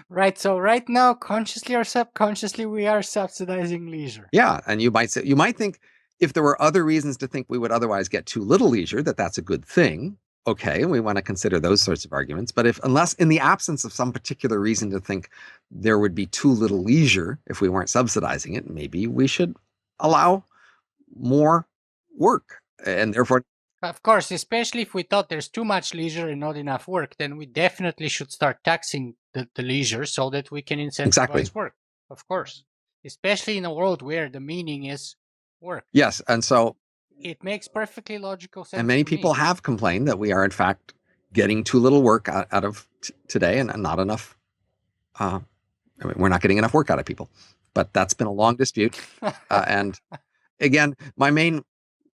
Right. So right now, consciously or subconsciously, we are subsidizing leisure. Yeah, and you might think if there were other reasons to think we would otherwise get too little leisure, that's a good thing. Okay, and we want to consider those sorts of arguments. But unless in the absence of some particular reason to think there would be too little leisure if we weren't subsidizing it, maybe we should allow more work, and therefore. Of course, especially if we thought there's too much leisure and not enough work, then we definitely should start taxing the leisure so that we can incentivize work. Of course, especially in a world where the meaning is work. Yes, and so it makes perfectly logical sense. And many people have complained that we are in fact getting too little work out of today, and not enough. We're not getting enough work out of people, but that's been a long dispute. And again, my main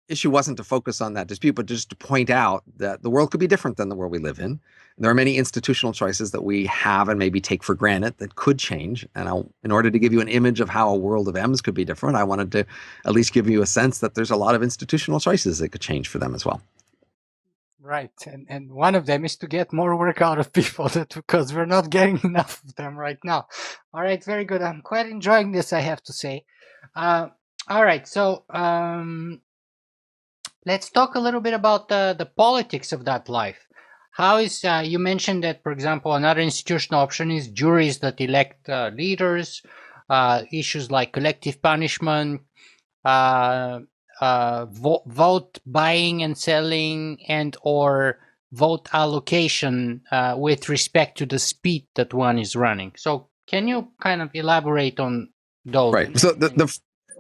issue wasn't to focus on that dispute, but just to point out that the world could be different than the world we live in. There are many institutional choices that we have and maybe take for granted that could change. And in order to give you an image of how a world of M's could be different, I wanted to at least give you a sense that there's a lot of institutional choices that could change for them as well. Right. And one of them is to get more work out of people because we're not getting enough of them right now. All right. Very good. I'm quite enjoying this, I have to say. All right. So let's talk a little bit about the politics of that life. How is, you mentioned that, for example, another institutional option is juries that elect leaders, issues like collective punishment, vote buying and selling, and or vote allocation with respect to the speed that one is running. So can you kind of elaborate on those? Right. So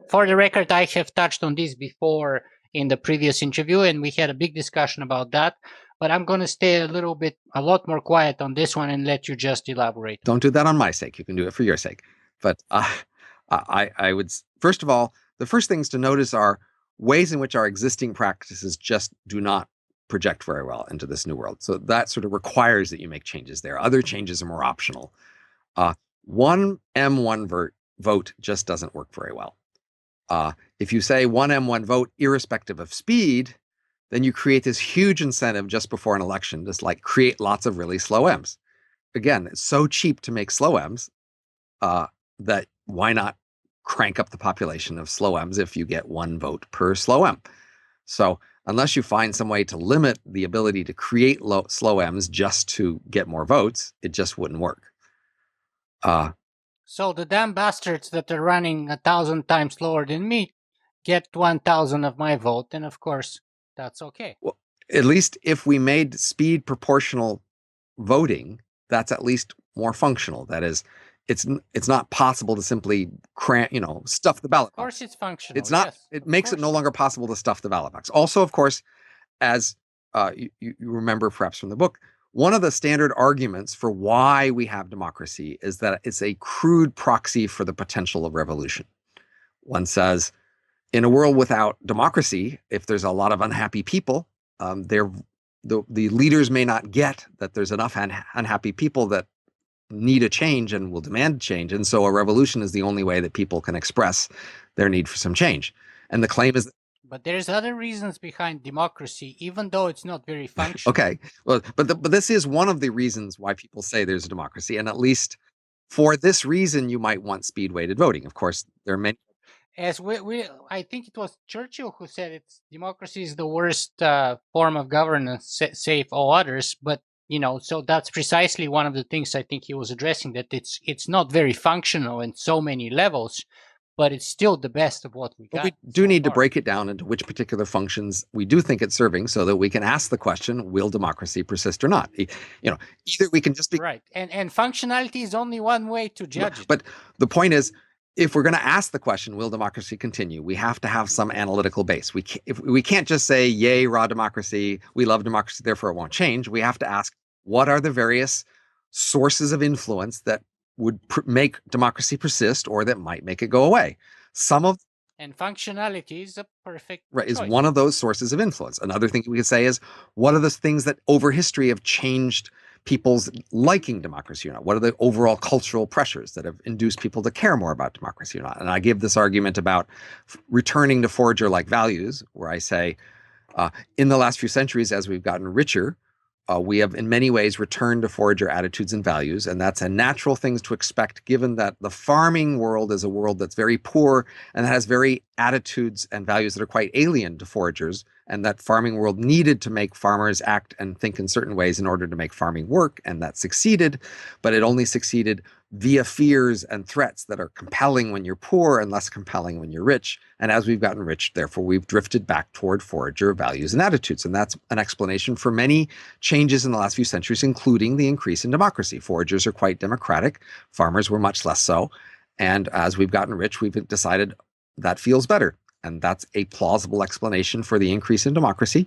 for the record, I have touched on this before in the previous interview, and we had a big discussion about that. But I'm going to stay a lot more quiet on this one and let you just elaborate. Don't do that on my sake. You can do it for your sake. But I would, first of all, the first things to notice are ways in which our existing practices just do not project very well into this new world. So that sort of requires that you make changes there. Other changes are more optional. One M1 vote just doesn't work very well. If you say one M1 vote irrespective of speed, then you create this huge incentive just before an election, just like create lots of really slow M's. Again, it's so cheap to make slow M's that why not crank up the population of slow M's if you get one vote per slow M? So unless you find some way to limit the ability to create slow M's just to get more votes, it just wouldn't work. So the damn bastards that are running 1,000 times slower than me get 1,000 of my vote, and of course, that's okay. Well, at least if we made speed proportional voting, that's at least more functional. That is, it's not possible to simply stuff the ballot box. Of course it's functional. It's not. Yes, it makes it no longer possible to stuff the ballot box. Also, of course, as you remember perhaps from the book, one of the standard arguments for why we have democracy is that it's a crude proxy for the potential of revolution. One says, in a world without democracy, if there's a lot of unhappy people, the leaders may not get that there's enough unhappy people that need a change and will demand change. And so a revolution is the only way that people can express their need for some change. And the claim is, but there's other reasons behind democracy, even though it's not very functional. okay, well, but this is one of the reasons why people say there's a democracy. And at least for this reason, you might want speed-weighted voting. Of course, there are many. As I think it was Churchill who said it's democracy is the worst form of governance, save all others. But so that's precisely one of the things I think he was addressing, that it's not very functional in so many levels, but it's still the best of what we got. But we do need to break it down into which particular functions we do think it's serving, so that we can ask the question: will democracy persist or not? Either we can just be right, and functionality is only one way to judge it. But the point is, if we're going to ask the question, will democracy continue, we have to have some analytical base. We can't just say, yay, raw democracy, we love democracy, therefore it won't change. We have to ask, what are the various sources of influence that would make democracy persist or that might make it go away? And functionality is a perfect choice. Is one of those sources of influence. Another thing we could say is, what are the things that over history have changed people's liking democracy or not? What are the overall cultural pressures that have induced people to care more about democracy or not? And I give this argument about returning to forager-like values, where I say, in the last few centuries, as we've gotten richer, we have in many ways returned to forager attitudes and values, and that's a natural thing to expect, given that the farming world is a world that's very poor and has very attitudes and values that are quite alien to foragers, and that farming world needed to make farmers act and think in certain ways in order to make farming work, and that succeeded, but it only succeeded via fears and threats that are compelling when you're poor and less compelling when you're rich. And as we've gotten rich, therefore, we've drifted back toward forager values and attitudes. And that's an explanation for many changes in the last few centuries, including the increase in democracy. Foragers are quite democratic. Farmers were much less so. And as we've gotten rich, we've decided that feels better. And that's a plausible explanation for the increase in democracy.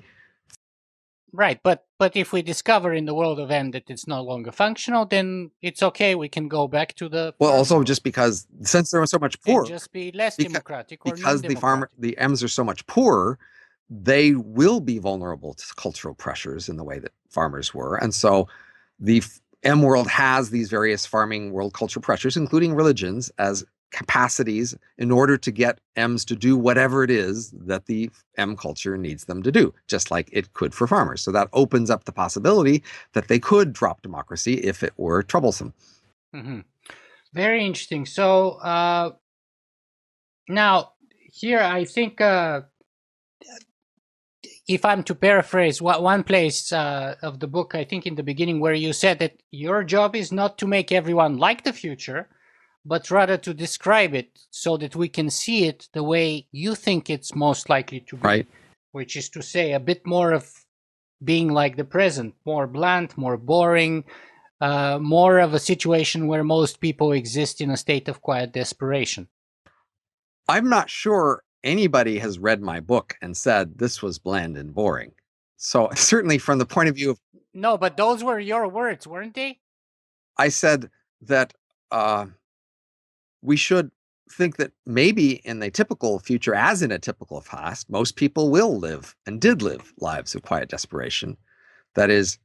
Right, but if we discover in the world of Em that it's no longer functional, then it's okay. We can go back to the also just because since there was so much poor, and just be less democratic, or because the Ems are so much poorer, they will be vulnerable to cultural pressures in the way that farmers were, and so the Em world has these various farming world cultural pressures, including religions, as capacities in order to get Ems to do whatever it is that the Em culture needs them to do, just like it could for farmers. So that opens up the possibility that they could drop democracy if it were troublesome. Mm-hmm. Very interesting. So now here, I think if I'm to paraphrase one place of the book, I think in the beginning, where you said that your job is not to make everyone like the future, but rather to describe it so that we can see it the way you think it's most likely to be. Right. Which is to say, a bit more of being like the present, more blunt, more boring, more of a situation where most people exist in a state of quiet desperation. I'm not sure anybody has read my book and said this was bland and boring. So certainly from the point of view of... No, but those were your words, weren't they? I said that we should think that maybe in the typical future, as in a typical past, most people will live and did live lives of quiet desperation. That is,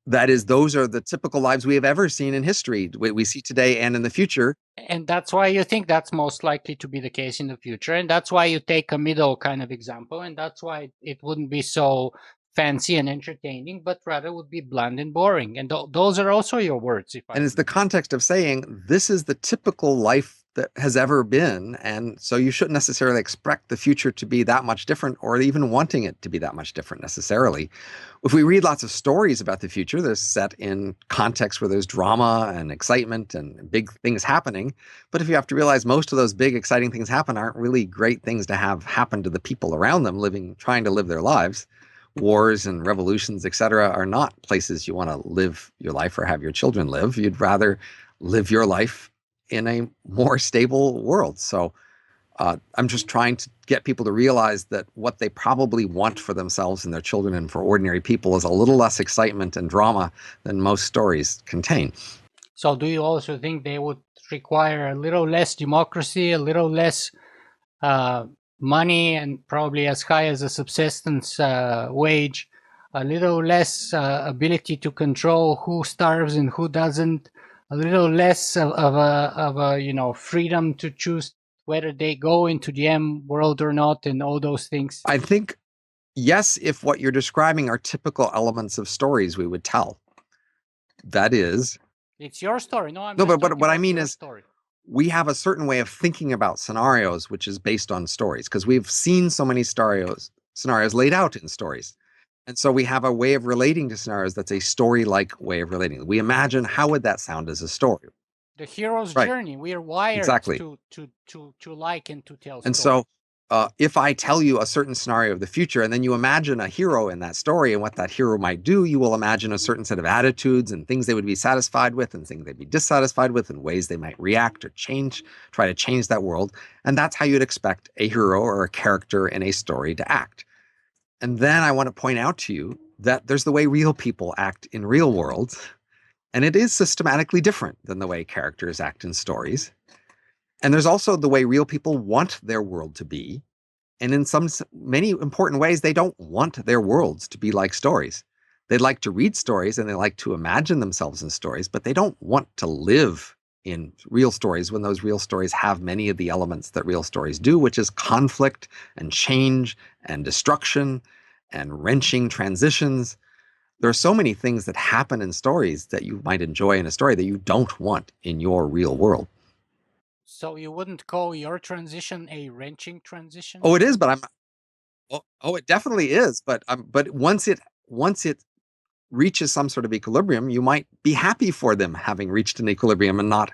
those are the typical lives we have ever seen in history, we see today and in the future. And that's why you think that's most likely to be the case in the future. And that's why you take a middle kind of example. And that's why it wouldn't be so fancy and entertaining, but rather would be bland and boring. And those are also your words. And it's the context of saying this is the typical life that has ever been. And so you shouldn't necessarily expect the future to be that much different, or even wanting it to be that much different necessarily. If we read lots of stories about the future, they're set in context where there's drama and excitement and big things happening. But if you have to realize most of those big, exciting things aren't really great things to have happen to the people around them trying to live their lives. Wars and revolutions, etc., are not places you want to live your life or have your children live. You'd rather live your life in a more stable world. So I'm just trying to get people to realize that what they probably want for themselves and their children and for ordinary people is a little less excitement and drama than most stories contain. So do you also think they would require a little less democracy, a little less uh, money and probably as high as a subsistence wage, a little less ability to control who starves and who doesn't, a little less of a freedom to choose whether they go into the M world or not, and all those things. I think, yes, if what you're describing are typical elements of stories we would tell. That is, It's your story. No, I'm no, just but talking what I about mean your is story. we have a certain way of thinking about scenarios which is based on stories because we've seen so many scenarios laid out in stories. And so we have a way of relating to scenarios that's a story-like way of relating. We imagine how would that sound as a story. The hero's Right. journey. We are wired Exactly. to like and to tell And stories. so if I tell you a certain scenario of the future and then you imagine a hero in that story and what that hero might do, you will imagine a certain set of attitudes and things they would be satisfied with and things they'd be dissatisfied with and ways they might react or change, try to change that world. And that's how you'd expect a hero or a character in a story to act. And then I want to point out to you that there's the way real people act in real worlds, and it is systematically different than the way characters act in stories. And there's also the way real people want their world to be. And in many important ways, they don't want their worlds to be like stories. They'd like to read stories and they like to imagine themselves in stories, but they don't want to live in real stories when those real stories have many of the elements that real stories do, which is conflict and change and destruction and wrenching transitions. There are so many things that happen in stories that you might enjoy in a story that you don't want in your real world. So you wouldn't call your transition a wrenching transition? Oh, it is, but it definitely is. But once it reaches some sort of equilibrium, you might be happy for them having reached an equilibrium and not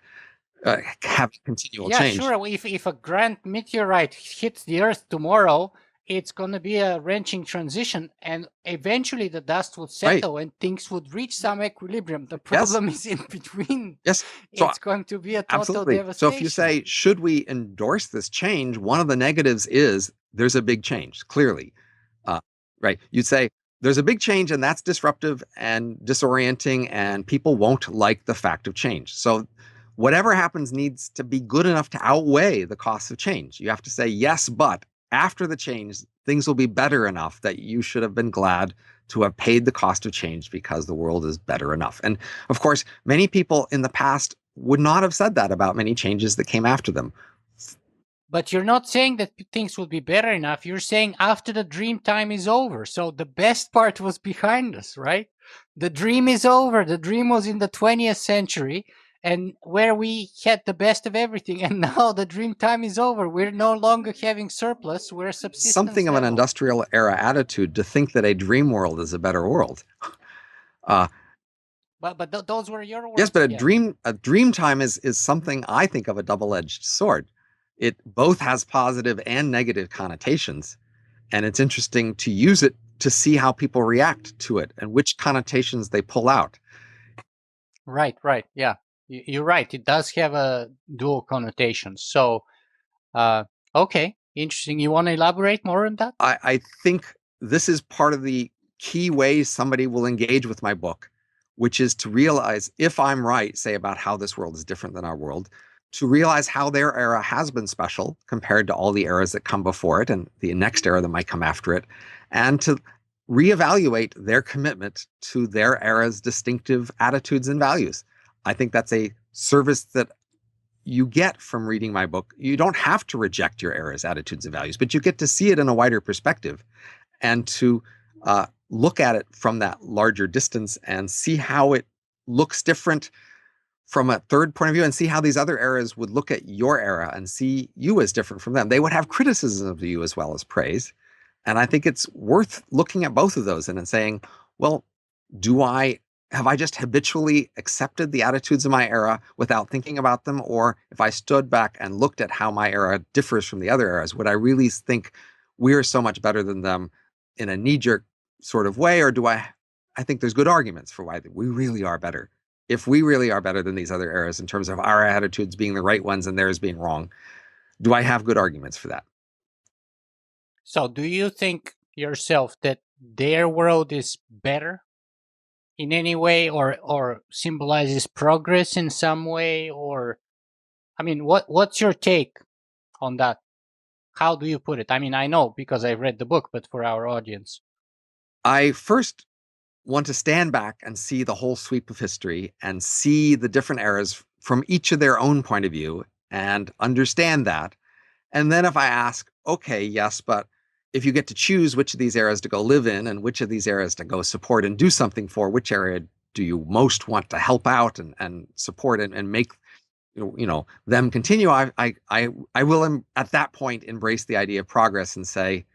have continual Yeah, change. sure. If a grand meteorite hits the Earth tomorrow, it's going to be a wrenching transition, and eventually the dust would Right. settle and things would reach some equilibrium. The Yes. problem is in between. Yes. So It's going to be a total absolutely. So if you devastation. say, should we endorse this change? One of the negatives is there's a big change, clearly. Right. You'd say there's a big change and that's disruptive and disorienting, and people won't like the fact of change. So whatever happens needs to be good enough to outweigh the cost of change. You have to say, yes, but after the change, things will be better enough that you should have been glad to have paid the cost of change because the world is better enough. And of course, many people in the past would not have said that about many changes that came after them. But you're not saying that things will be better enough. You're saying after the dream time is over. So the best part was behind us, right? The dream is over. The dream was in the 20th century and where we had the best of everything. And now the dream time is over. We're no longer having surplus. We're subsistence Something of an level. industrial era attitude to think that a dream world is a better world. But those were your Yes, words but again. a dream time is something I think of a double-edged sword. It both has positive and negative connotations, and it's interesting to use it to see how people react to it and which connotations they pull out. Right. Yeah, you're right. It does have a dual connotation. So, okay, interesting. You want to elaborate more on that? I think this is part of the key ways somebody will engage with my book, which is to realize if I'm right, say about how this world is different than our world, to realize how their era has been special compared to all the eras that come before it and the next era that might come after it, and to reevaluate their commitment to their era's distinctive attitudes and values. I think that's a service that you get from reading my book. You don't have to reject your era's attitudes and values, but you get to see it in a wider perspective and to look at it from that larger distance and see how it looks different from a third point of view and see how these other eras would look at your era and see you as different from them. They would have criticism of you as well as praise. And I think it's worth looking at both of those and saying, well, do I have I just habitually accepted the attitudes of my era without thinking about them? Or if I stood back and looked at how my era differs from the other eras, would I really think we're so much better than them in a knee-jerk sort of way? Or do I think there's good arguments for why we really are better. If we really are better than these other eras in terms of our attitudes being the right ones and theirs being wrong, do I have good arguments for that? So, do you think yourself that their world is better in any way, or symbolizes progress in some way, or I mean, what's your take on that? How do you put it? I mean, I know because I read the book, but for our audience. I first want to stand back and see the whole sweep of history and see the different eras from each of their own point of view and understand that. And then if I ask, okay, yes, but if you get to choose which of these eras to go live in and which of these eras to go support and do something for, which area do you most want to help out and support and make them continue? I will at that point embrace the idea of progress and say,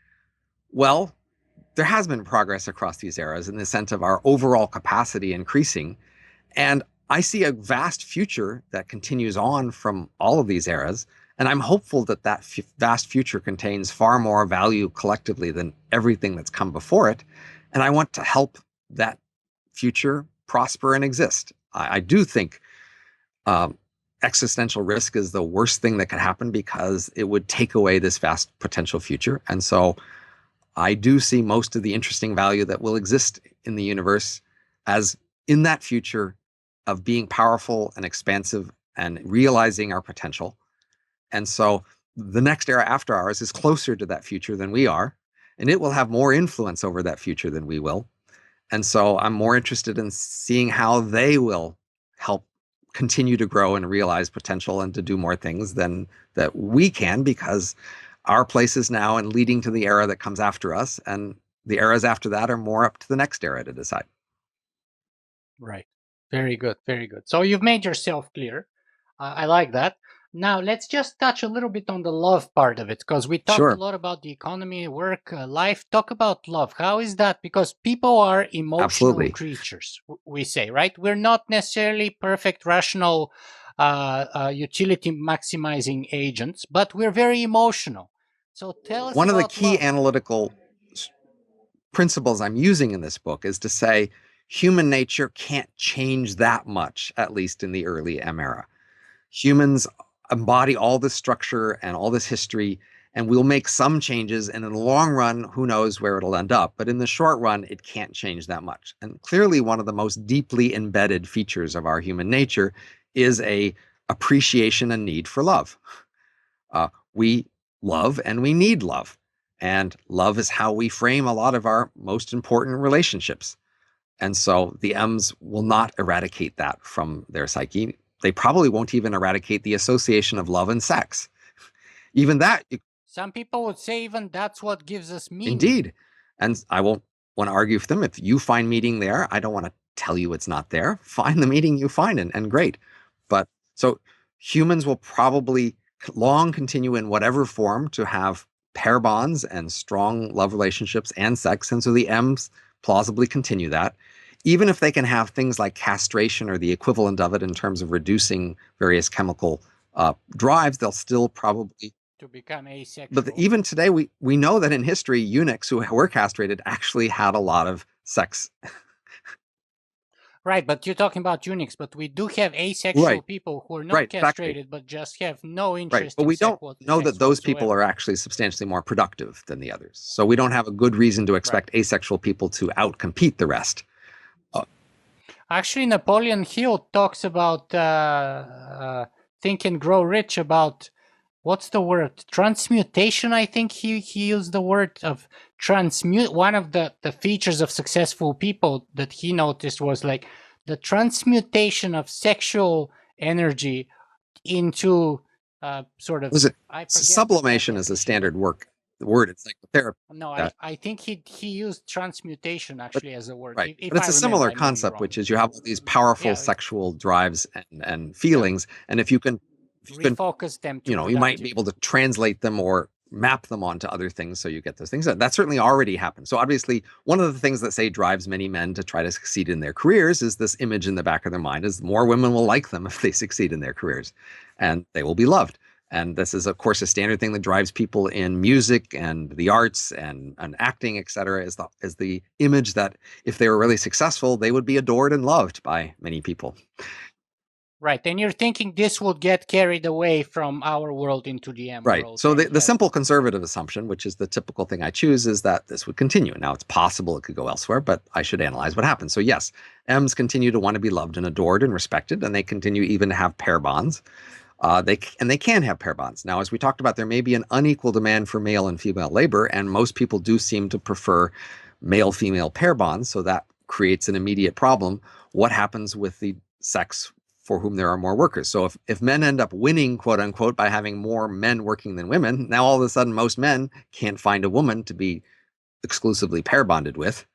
well, there has been progress across these eras in the sense of our overall capacity increasing. And I see a vast future that continues on from all of these eras. And I'm hopeful that that vast future contains far more value collectively than everything that's come before it. And I want to help that future prosper and exist. I do think existential risk is the worst thing that could happen because it would take away this vast potential future. And so I do see most of the interesting value that will exist in the universe as in that future of being powerful and expansive and realizing our potential. And so the next era after ours is closer to that future than we are, and it will have more influence over that future than we will. And so I'm more interested in seeing how they will help continue to grow and realize potential and to do more things than that we can, because our place is now in leading to the era that comes after us, and the eras after that are more up to the next era to decide. Right. Very good. Very good. So you've made yourself clear. I like that. Now let's just touch a little bit on the love part of it, because we talked a lot about the economy, work, life. Talk about love. How is that? Because people are emotional creatures, we say, right? We're not necessarily perfect, rational, utility maximizing agents, but we're very emotional. So tell us one about of the key analytical principles I'm using in this book is to say human nature can't change that much, at least in the early M era. Humans embody all this structure and all this history, and we'll make some changes, and in the long run, who knows where it'll end up. But in the short run, it can't change that much. And clearly one of the most deeply embedded features of our human nature is a appreciation and need for love. We love and we need love. And love is how we frame a lot of our most important relationships. And so the M's will not eradicate that from their psyche. They probably won't even eradicate the association of love and sex. Even that. Some people would say even that's what gives us meaning. Indeed. And I won't want to argue with them. If you find meaning there, I don't want to tell you it's not there. Find the meaning you find and great. But so humans will probably long continue in whatever form to have pair bonds and strong love relationships and sex. And so the M's plausibly continue that. Even if they can have things like castration or the equivalent of it in terms of reducing various chemical drives, they'll still probably to become asexual. But even today, we know that in history, eunuchs who were castrated actually had a lot of sex. Right, but you're talking about eunuchs, but we do have asexual people who are not castrated, but just have no interest. But we don't know that those people are actually substantially more productive than the others. So we don't have a good reason to expect asexual people to outcompete the rest. Actually, Napoleon Hill talks about Think and Grow Rich, about what's the word? Transmutation, I think he used the word of transmute. One of the features of successful people that he noticed was like the transmutation of sexual energy into sort of... sublimation is a standard word. It's like therapy. No, I think he used transmutation actually as a word. Right. But it's a similar concept, which is you have all these powerful sexual drives and feelings. And if you can refocus them, you might be able to translate them or map them onto other things so you get those things. That certainly already happens. So obviously, one of the things that say drives many men to try to succeed in their careers is this image in the back of their mind is more women will like them if they succeed in their careers and they will be loved. And this is, of course, a standard thing that drives people in music and the arts and acting, et cetera, is the image that if they were really successful, they would be adored and loved by many people. Right. And you're thinking this will get carried away from our world into the M world. Right. So the simple conservative assumption, which is the typical thing I choose, is that this would continue. Now, it's possible it could go elsewhere, but I should analyze what happens. So yes, M's continue to want to be loved and adored and respected, and they continue even to have pair bonds. They can have pair bonds. Now, as we talked about, there may be an unequal demand for male and female labor, and most people do seem to prefer male-female pair bonds, so that creates an immediate problem. What happens with the sex for whom there are more workers? So if men end up winning, quote unquote, by having more men working than women, now all of a sudden most men can't find a woman to be exclusively pair bonded with.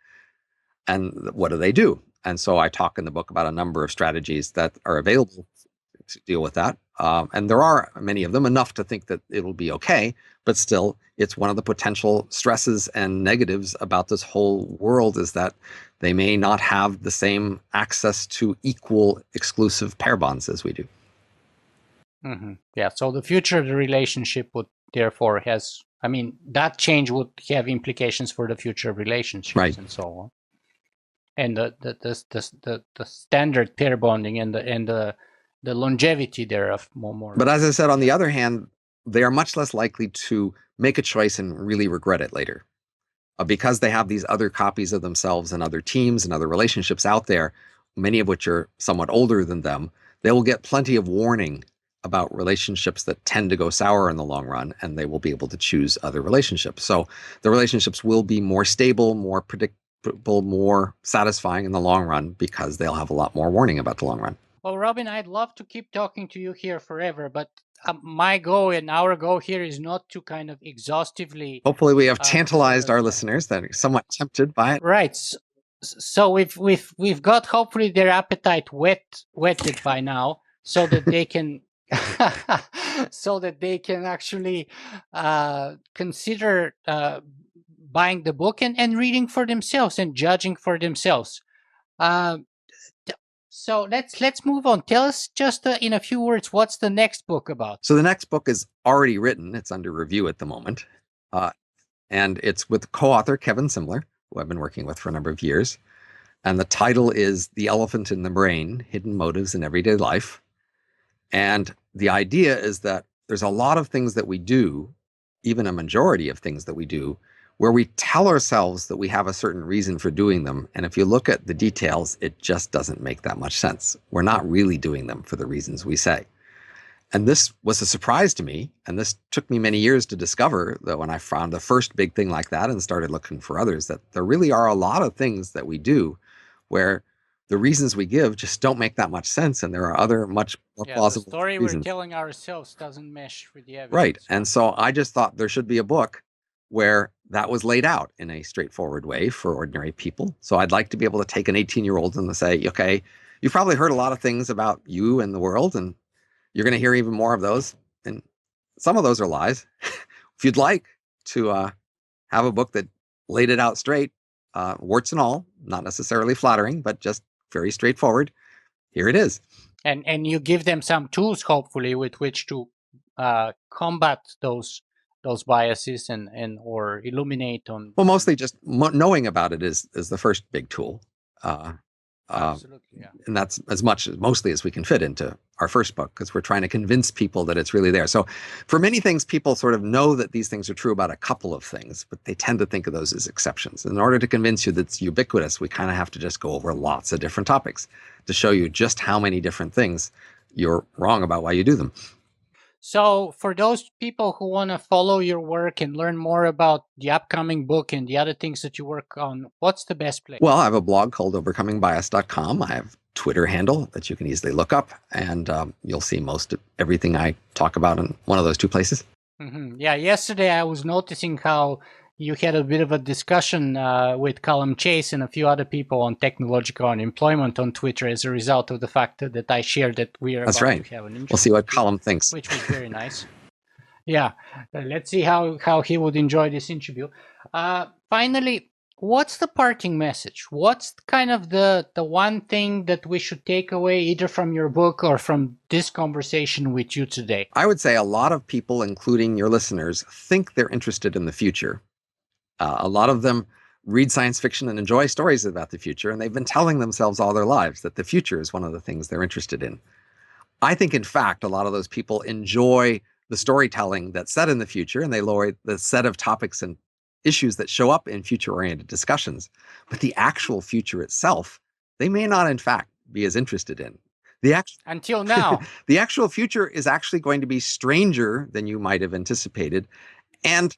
And what do? And so I talk in the book about a number of strategies that are available to deal with that. And there are many of them, enough to think that it'll be okay. But still, it's one of the potential stresses and negatives about this whole world is that they may not have the same access to equal exclusive pair bonds as we do. Mm-hmm. Yeah. So the future of the relationship would therefore that change would have implications for the future of relationships, right, and so on. And the standard pair bonding and the longevity thereof more. But as I said, on the other hand, they are much less likely to make a choice and really regret it later. Because they have these other copies of themselves and other teams and other relationships out there, many of which are somewhat older than them, they will get plenty of warning about relationships that tend to go sour in the long run, and they will be able to choose other relationships. So the relationships will be more stable, more predictable, more satisfying in the long run because they'll have a lot more warning about the long run. Well, Robin, I'd love to keep talking to you here forever, but my goal and our goal here is not to kind of exhaustively. Hopefully, we have tantalized our listeners that are somewhat tempted by it. Right. So we've got hopefully their appetite whetted by now, so that they can actually consider buying the book and reading for themselves and judging for themselves. So let's move on. Tell us just in a few words, what's the next book about? So the next book is already written. It's under review at the moment. And it's with co-author Kevin Simler, who I've been working with for a number of years. And the title is The Elephant in the Brain, Hidden Motives in Everyday Life. And the idea is that there's a lot of things that we do, even a majority of things that we do, where we tell ourselves that we have a certain reason for doing them. And if you look at the details, it just doesn't make that much sense. We're not really doing them for the reasons we say. And this was a surprise to me. And this took me many years to discover that when I found the first big thing like that and started looking for others, that there really are a lot of things that we do where the reasons we give just don't make that much sense. And there are other much more plausible the story reasons. We're telling ourselves doesn't mesh with the evidence. Right. And so I just thought there should be a book where that was laid out in a straightforward way for ordinary people. So I'd like to be able to take an 18-year-old and say, okay, you've probably heard a lot of things about you and the world, and you're going to hear even more of those. And some of those are lies. If you'd like to have a book that laid it out straight, warts and all, not necessarily flattering, but just very straightforward, here it is. And you give them some tools, hopefully, with which to combat those biases and or illuminate on. Well, mostly just knowing about it is the first big tool. Absolutely, yeah. And that's mostly as we can fit into our first book, because we're trying to convince people that it's really there. So for many things, people sort of know that these things are true about a couple of things, but they tend to think of those as exceptions. In order to convince you that it's ubiquitous, we kind of have to just go over lots of different topics to show you just how many different things you're wrong about why you do them. So for those people who want to follow your work and learn more about the upcoming book and the other things that you work on, what's the best place? Well, I have a blog called overcomingbias.com. I have a Twitter handle that you can easily look up, and you'll see most of everything I talk about in one of those two places. Mm-hmm. Yeah, yesterday I was noticing how you had a bit of a discussion with Callum Chase and a few other people on technological unemployment on Twitter as a result of the fact that I shared that we are That's right. To have an interview. We'll see what Callum thinks. Which was very nice. Yeah, let's see how he would enjoy this interview. Finally, what's the parting message? What's kind of the one thing that we should take away either from your book or from this conversation with you today? I would say a lot of people, including your listeners, think they're interested in the future. A lot of them read science fiction and enjoy stories about the future, and they've been telling themselves all their lives that the future is one of the things they're interested in. I think, in fact, a lot of those people enjoy the storytelling that's set in the future, and they lower the set of topics and issues that show up in future-oriented discussions. But the actual future itself, they may not, in fact, be as interested in. The act- Until now. the actual future is actually going to be stranger than you might have anticipated. And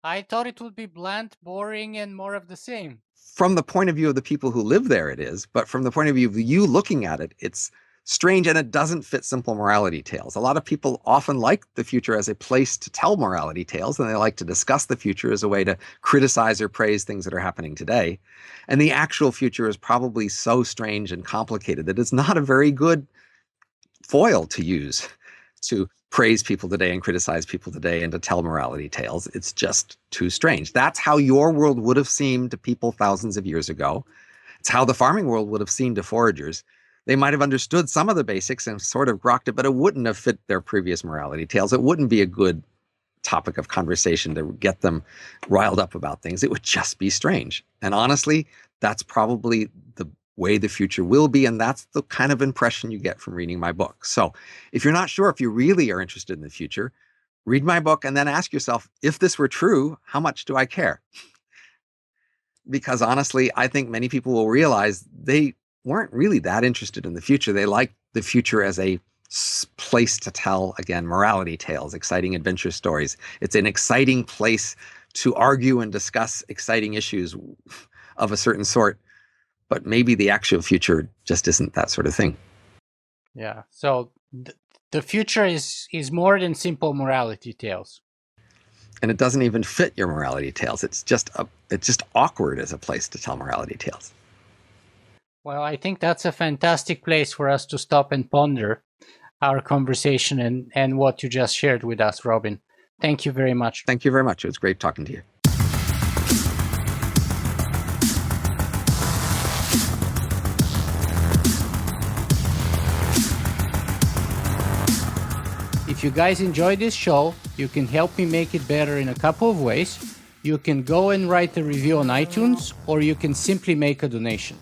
I thought it would be bland, boring, and more of the same. from the point of view of the people who live there, it is. But from the point of view of you looking at it, it's strange, and it doesn't fit simple morality tales. A lot of people often like the future as a place to tell morality tales, and they like to discuss the future as a way to criticize or praise things that are happening today. And the actual future is probably so strange and complicated that it's not a very good foil to use to praise people today and criticize people today and to tell morality tales. It's just too strange. That's how your world would have seemed to people thousands of years ago. It's how the farming world would have seemed to foragers. They might have understood some of the basics and sort of grokked it, but it wouldn't have fit their previous morality tales. It wouldn't be a good topic of conversation to get them riled up about things. It would just be strange. And honestly, that's probably the way the future will be. And that's the kind of impression you get from reading my book. So if you're not sure if you really are interested in the future, read my book and then ask yourself, if this were true, how much do I care? Because honestly, I think many people will realize they weren't really that interested in the future. They liked the future as a place to tell, again, morality tales, exciting adventure stories. It's an exciting place to argue and discuss exciting issues of a certain sort. But maybe the actual future just isn't that sort of thing. Yeah. So the future is more than simple morality tales. And it doesn't even fit your morality tales. It's just awkward as a place to tell morality tales. Well, I think that's a fantastic place for us to stop and ponder our conversation and what you just shared with us, Robin. Thank you very much. Thank you very much. It was great talking to you. If you guys enjoyed this show, you can help me make it better in a couple of ways. You can go and write a review on iTunes, or you can simply make a donation.